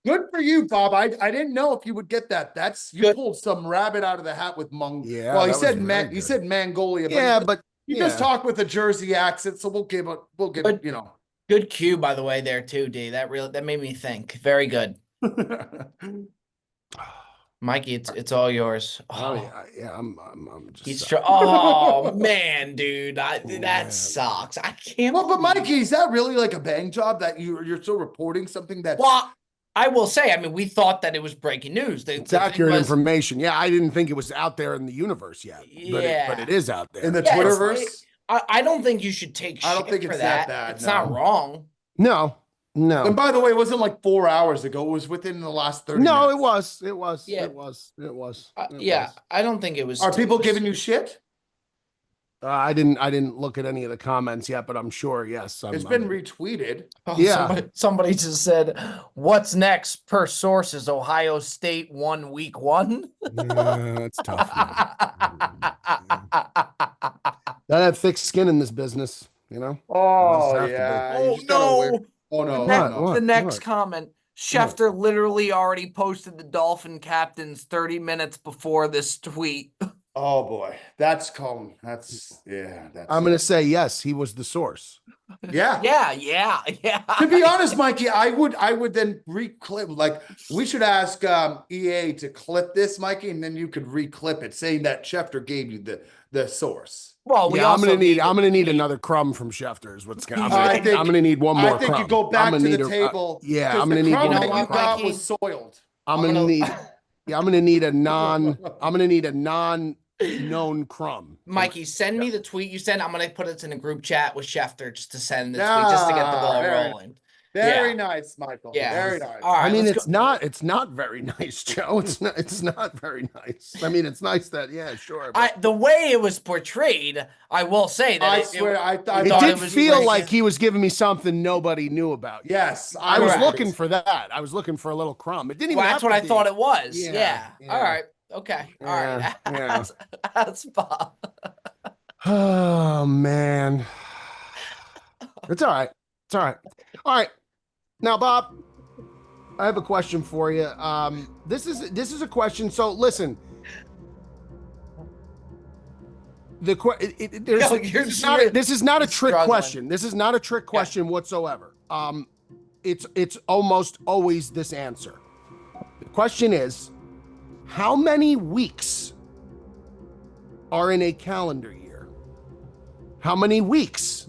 Good for you, Bob. I didn't know if you would get that. You Good. pulled some rabbit out of the hat with Yeah, Well, he that said was very he good. said Mongolia. But Yeah, but he yeah. just talked with a Jersey accent, so we'll give it. But- You know. Good cue, by the way, there too, D. That made me think. Very good. Mikey, it's all yours. Oh yeah. I'm just. He's oh man, dude, that man. sucks. I can't. Well, but believe- Mikey, is that really like a bang job that you're still reporting something that's Well, I will say, I mean, we thought that it was breaking news. It's The thing accurate was, information. Yeah, I didn't think it was out there in the universe yet, but yeah. it is out there. In the Yeah, Twitterverse? I don't think you should take I don't shit think for it's that that. bad, It's not no. wrong. No, And no, by the way, it wasn't like 4 hours ago. It was within the last 30 no. minutes. It was. It was. Yeah. It was. It was. It Yeah, was. I don't think it was. Are people it was- giving you shit? I didn't look at any of the comments yet, but I'm sure. Yes, It's been retweeted. Oh, Yeah. somebody just said, "What's next?" Per sources, Ohio State won week 1. Yeah, that's tough. Gotta have thick skin in this business, you know. Oh, have to be. yeah. you Oh just gotta wear- no! Oh, no. The, Oh, next, no. the next What? comment. Schefter literally already posted the Dolphin captains 30 minutes before this tweet. Oh, boy. That's calm. That's, yeah. That's, I'm gonna say yes. He was the source. yeah. Yeah. To be honest, Mikey, I would then reclip, like, we should ask EA to clip this, Mikey, and then you could reclip it saying that Schefter gave you the source. Well, we Yeah, I'm also gonna need another crumb from Schefter. Is what's gonna. I think- I'm gonna need one more. I think crumb. you go I'm back gonna to need the a- table. yeah, 'cause I'm the gonna need crumb one know that more. you what, crumb. got Mikey? was soiled. I'm gonna need. Yeah, I'm gonna need a non. I'm gonna need a non-known crumb. Mikey, send me the tweet you sent. I'm gonna put it in a group chat with Schefter just to send the tweet, just to get the ball very- rolling. Very nice, Michael. Yeah. Very nice. All right. I mean, let's go. it's not very nice, Joe. It's not very nice. I mean, it's nice that, yeah, sure. But The way it was portrayed, I will say that I swear, I it thought thought did it was feel great. like he was giving me something nobody knew about. yes, I was Correct. looking for that. I was looking for a little crumb. It didn't even. well, have that's what to I be. thought it was. Yeah, Yeah. yeah. All right. Okay. All right. Yeah, yeah. That's Bob. Oh man, it's all right. It's all right. All right. Now, Bob, I have a question for you. This is a question. So listen. This is not a trick struggling. question. This is not a trick question whatsoever. It's almost always this answer. The question is, how many weeks are in a calendar year? How many weeks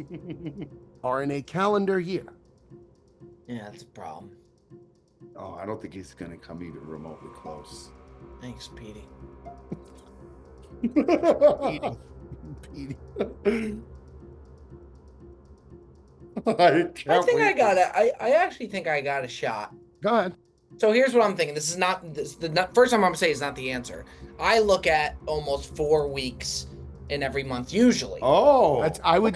are in a calendar year? Yeah, that's a problem. Oh, I don't think he's gonna come even remotely close. Thanks, Petey. Petey. I actually think I got a shot. Go ahead. So here's what I'm thinking. This is not first time I'm saying it's not the answer. I look at almost 4 weeks in every month usually. Oh, I would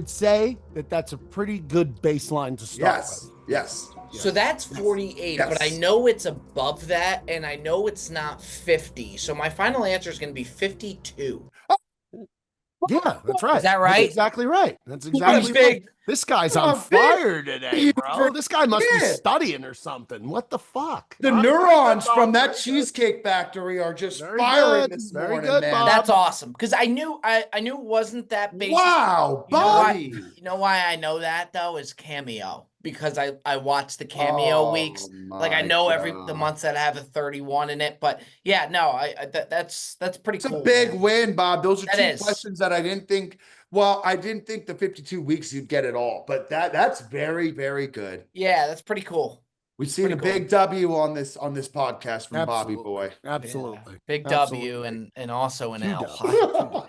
say that that's a pretty good baseline to start yes, with. yes. So that's 48, Yes. but I know it's above that, and I know it's not 50. So my final answer is going to be 52. Yeah, that's right. Is that right? That's exactly right. That's exactly big. right. This guy's on Oh, big. fire today, bro. This guy must be Yeah. studying or something. What the fuck? The Huh? neurons Very from good, that Bob. Cheesecake Factory are just Very firing good, this very morning, good, man. Bob. That's awesome because I knew it wasn't that basic. Wow, You know why- Bobby. You know why I know that though is Cameo because I watch the Cameo weeks. Like I my know the God. months that have a 31 in it, but yeah, no, that's pretty It's cool. a big man. win, Bob. Those are That two is. questions that I didn't think. Well, I didn't think the 52 weeks you'd get it all, but that's very, very good. Yeah, that's pretty cool. We've seen Pretty a cool. big W on this podcast from Bobby Absolutely. Boy. Absolutely. Big Absolutely. W and also an Two L.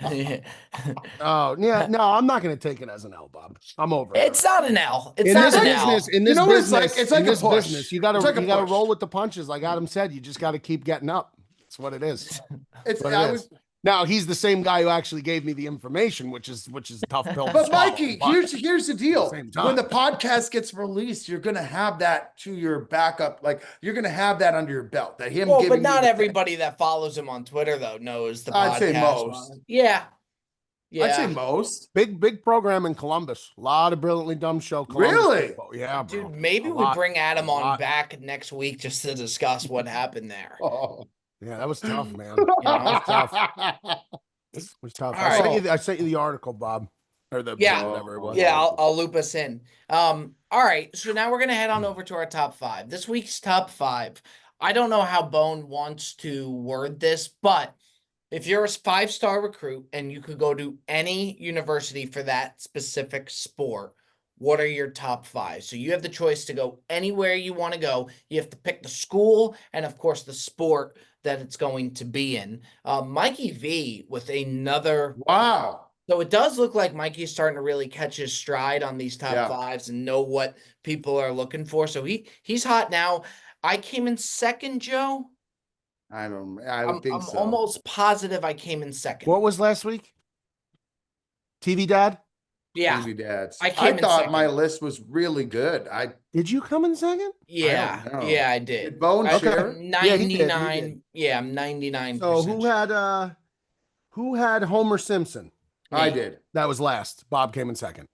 Oh, yeah. No, I'm not going to take it as an L, Bob. I'm over it. It's not an L. It's In not this an business, L. in this You know what it's business, like? It's like in a this push. business, you gotta It's like a push. roll with the punches. Like Adam said, you just got to keep getting up. That's what it is. It's What I it was, is. Now he's the same guy who actually gave me the information, which is a tough pill. to but swallow, Mikey, but- here's the deal. same time. When the podcast gets released, you're gonna have that to your backup. Like you're gonna have that under your belt. That him Well, giving but not you the- everybody that follows him on Twitter though knows the I'd say podcast. most. Yeah. Yeah. I'd say most. big program in Columbus. A lot of brilliantly dumb show. Columbus Really? people. Yeah, bro. Dude, maybe A we lot, bring Adam a on lot. back next week just to discuss what happened there. Oh. Yeah, that was tough, man. know? That was tough. It was tough. All I sent you the article, Bob, or the Yeah. whatever it was. Yeah, I'll loop us in. All right, so now we're gonna head on over to our top 5. This week's top 5. I don't know how Bone wants to word this, but if you're a 5-star recruit and you could go to any university for that specific sport, what are your top 5? So you have the choice to go anywhere you want to go. You have to pick the school and, of course, the sport that it's going to be in. Mikey V with another. Wow. So it does look like Mikey's starting to really catch his stride on these top Yeah. 5s and know what people are looking for. So he's hot now. I came in second, Joe. I would think I'm so. almost positive I came in second. What was last week? TV Dad? Yeah. Maybe dads. I I came in thought my second. list was really good. Did you come in second? Yeah. know. Yeah, I Did did. Bone I- share? Yeah, he did, he 99. did. Yeah, I'm 99%. So who had Homer Simpson? I Me. did. That was last. Bob came in second.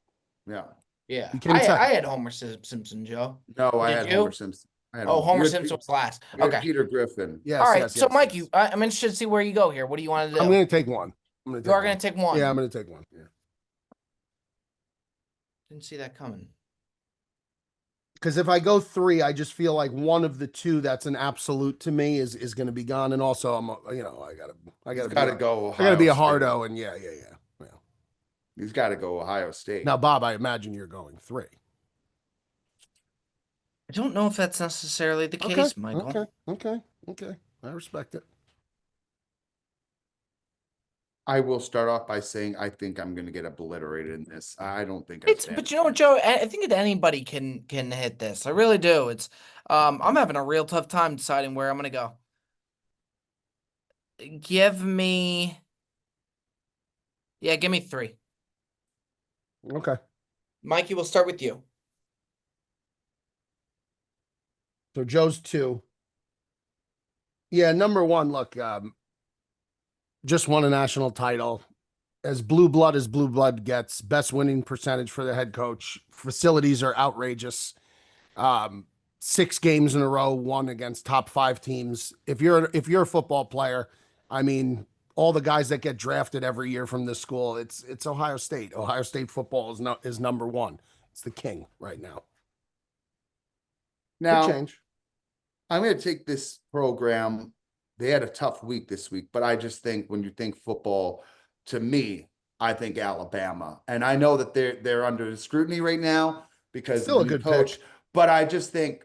Yeah. Yeah. You came in I second. had Homer Simpson, Joe. No, I Did had you? Homer Simpson. I had Oh, Homer You had Simpson Pe- was last. you had Okay. Peter Griffin. Yes, All right. yes, So, yes, Mike, yes. I'm interested to see where you go here. What do you want to do? I'm going to take one. I'm going to You take are going one. to take one. Yeah, I'm going to take one. Yeah. Didn't see that coming. Because if I go 3, I just feel like one of the 2 that's an absolute to me is going to be gone. And also, I He's gotta got to go. I gotta be a Ohio State. hardo, and yeah. He's got to go Ohio State. Now, Bob, I imagine you're going 3. I don't know if that's necessarily the case, Michael. Okay. I respect it. I will start off by saying I think I'm going to get obliterated in this. I don't think I It's stand but a you know what, chance. Joe? I think that anybody can hit this. I really do. It's I'm having a real tough time deciding where I'm gonna go. Give me 3. Okay. Mikey, we'll start with you. So Joe's 2. Yeah, number 1, look, just won a national title. As blue blood gets, best winning percentage for the head coach. Facilities are outrageous. 6 games in a row won against top 5 teams. If you're a football player, I mean, all the guys that get drafted every year from this school, it's Ohio State. Ohio State football is number 1. It's the king right now. Could Now, change. I'm going to take this program. They had a tough week this week, but I just think when you think football, to me, I think Alabama. And I know that they're under scrutiny right now because Still of a the new good coach, pick. but I just think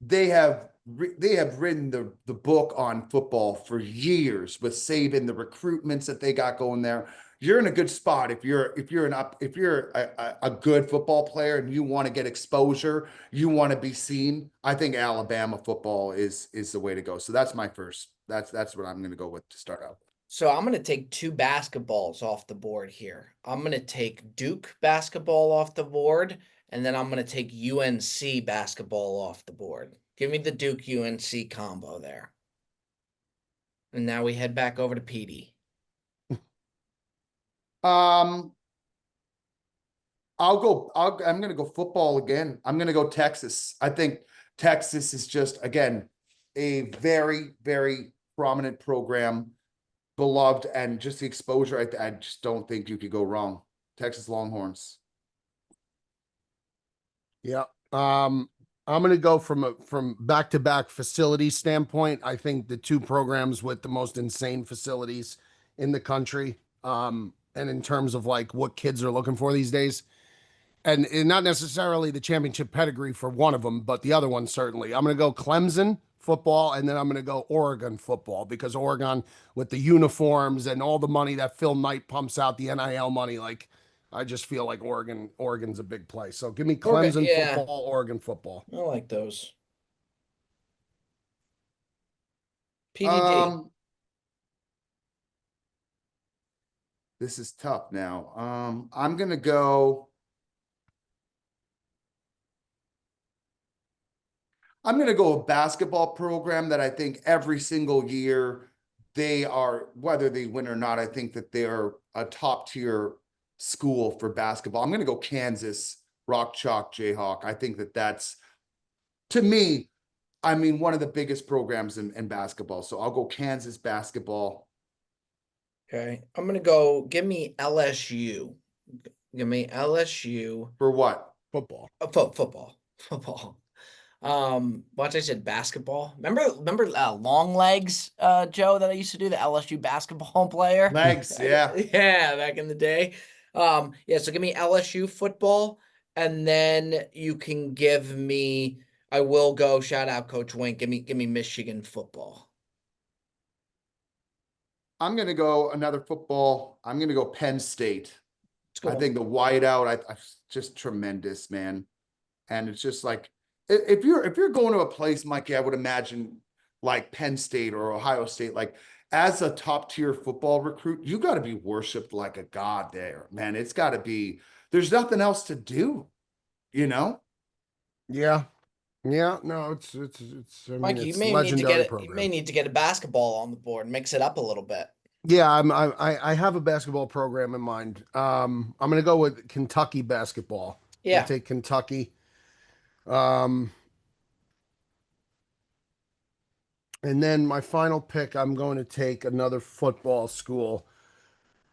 they have written the book on football for years with Saban, the recruitments that they got going there. You're in a good spot if you're a good football player and you want to get exposure, you want to be seen. I think Alabama football is the way to go. So that's my first. That's what I'm going to go with to start out. So I'm gonna take 2 basketballs off the board here. I'm gonna take Duke basketball off the board, and then I'm gonna take UNC basketball off the board. Give me the Duke UNC combo there. And now we head back over to PD. I'm going to go football again. I'm going to go Texas. I think Texas is just, again, a very, very prominent program, beloved, and just the exposure. I just don't think you could go wrong. Texas Longhorns. Yeah. I'm going to go from back-to-back facility standpoint. I think the 2 programs with the most insane facilities in the country. And in terms of like what kids are looking for these days, and not necessarily the championship pedigree for one of them, but the other one certainly. I'm going to go Clemson football, and then I'm going to go Oregon football, because Oregon, with the uniforms and all the money that Phil Knight pumps out, the NIL money, like I just feel like Oregon's a big play. So give me Clemson yeah. football, Oregon football. I like those. PDD. This is tough now. I'm going to go. I'm going to go a basketball program that I think every single year they are, whether they win or not, I think that they're a top tier school for basketball. I'm going to go Kansas, Rock Chalk Jayhawk. I think that's, to me, I mean, one of the biggest programs in basketball. So I'll go Kansas basketball. Okay. I'm gonna go give me LSU. Give me LSU. For what? Football. Football. Watch, I said basketball. Remember long legs, Joe, that I used to do, the LSU basketball player. Legs, yeah. Yeah, back in the day. Yeah, so give me LSU football, And then you can give me, I will go, shout out Coach Wink. Give me Michigan football. I'm going to go another football. I'm going to go Penn State. Let's go. I think the whiteout, I just tremendous, man. And it's just like, if you're going to a place, Mikey, I would imagine like Penn State or Ohio State, like as a top tier football recruit, you got to be worshiped like a god there, man. It's got to be, there's nothing else to do, you know? Yeah. Yeah. No, I mean, Mikey, you it's may need to legendary you may program. need to get a basketball on the board, mix it up a little bit. Yeah, I have a basketball program in mind. I'm gonna go with Kentucky basketball. I Yeah. take Kentucky. Um, and then my final pick, I'm going to take another football school,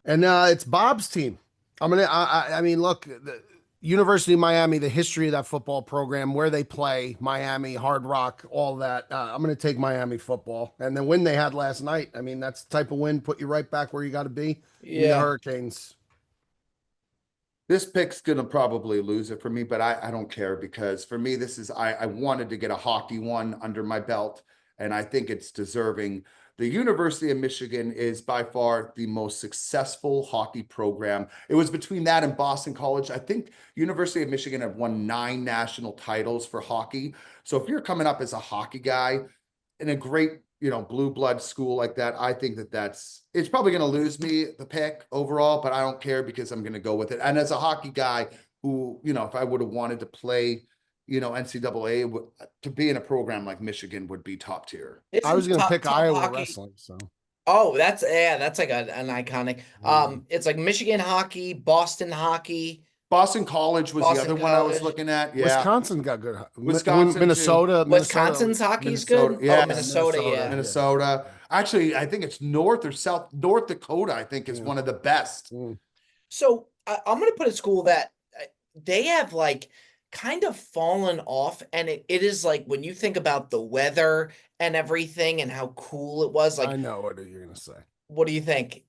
and it's Bob's team. I mean, look, the University of Miami, the history of that football program, where they play, Miami, Hard Rock, all that. I'm going to take Miami football, and the win they had last night. I mean, that's the type of win put you right back where you got to be. Give me the Yeah. Hurricanes. This pick's gonna probably lose it for me, but I don't care because for me, this is I wanted to get a hockey one under my belt, and I think it's deserving. The University of Michigan is by far the most successful hockey program. It was between that and Boston College. I think University of Michigan have won 9 national titles for hockey. So if you're coming up as a hockey guy in a great, blue blood school like that, I think it's probably going to lose me the pick overall, but I don't care because I'm going to go with it. And as a hockey guy who, if I would have wanted to play, NCAA, to be in a program like Michigan would be top tier. I was Isn't going to pick top Iowa hockey? wrestling. So Oh, that's like an iconic. It's like Michigan hockey, Boston hockey, Boston College was the Boston other one I was College. looking at. Yeah. Wisconsin got good. Wisconsin, Minnesota, Wisconsin's hockey's good. Minnesota, yeah. Oh, Minnesota, yeah. Minnesota. Actually, I think it's North or South. North Dakota, I think, is Yeah. one of the best. So I'm going to put a school that they have like kind of fallen off. And it is like when you think about the weather and everything and how cool it was, I like, know what you're going to say. what do you think?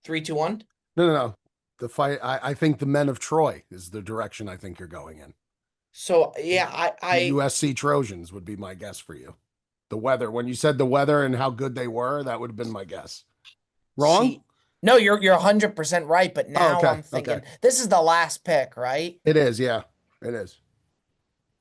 3, 2, 1? No. The fight. I think the Men of Troy is the direction I think you're going in. So yeah, The USC Trojans would be my guess for you. The weather. When you said the weather and how good they were, that would have been my guess. Wrong? See, no, you're 100% right. But now okay, I'm thinking okay. this is the last pick, right? It is. Yeah, it is.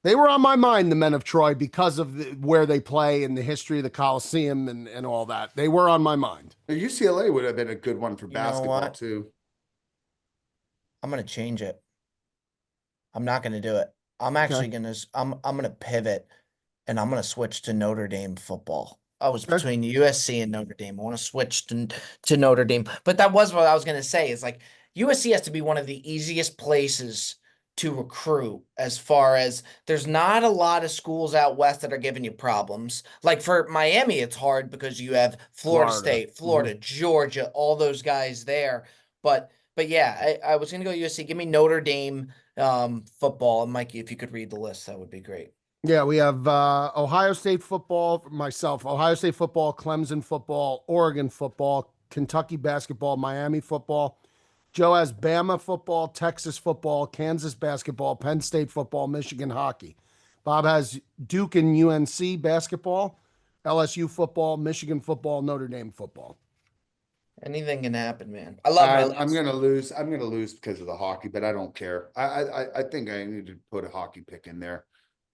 They were on my mind, the Men of Troy, because of where they play and the history of the Coliseum and all that. They were on my mind. UCLA would have been a good one for know basketball what? too. I'm gonna change it. I'm not gonna do it. I'm actually gonna I'm gonna pivot and I'm gonna switch to Notre Dame football. I was Okay. between USC and Notre Dame. I want to switch to Notre Dame. But that was what I was gonna say. Is like USC has to be one of the easiest places to recruit as far as there's not a lot of schools out west that are giving you problems. Like for Miami, it's hard because you have Florida State, Florida, Georgia, all those guys there. But yeah, I was gonna go USC. Give me Notre Dame football. And Mikey, if you could read the list, that would be great. Yeah, we have Ohio State football for myself, Ohio State football, Clemson football, Oregon football, Kentucky basketball, Miami football. Joe has Bama football, Texas football, Kansas basketball, Penn State football, Michigan hockey. Bob has Duke and UNC basketball, LSU football, Michigan football, Notre Dame football. Anything can happen, man. I love my list. I'm gonna lose. I'm gonna lose because of the hockey, but I don't care. I think I need to put a hockey pick in there,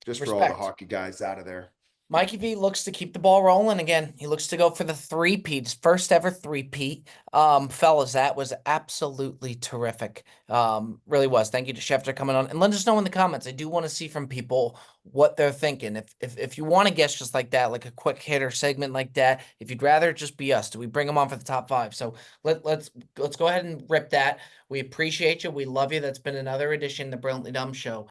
just for all the Respect. hockey guys out of there. Mikey V looks to keep the ball rolling again. He looks to go for the three-peats, first ever three-peat. Fellas, that was absolutely terrific. Really was. Thank you to Schefter coming on. And let us know in the comments. I do want to see from people what they're thinking. If you want to guess just like that, like a quick hitter segment like that, if you'd rather it just be us, do we bring them on for the top 5? So let's go ahead and rip that. We appreciate you. We love you. That's been another edition of the Brilliantly Dumb Show.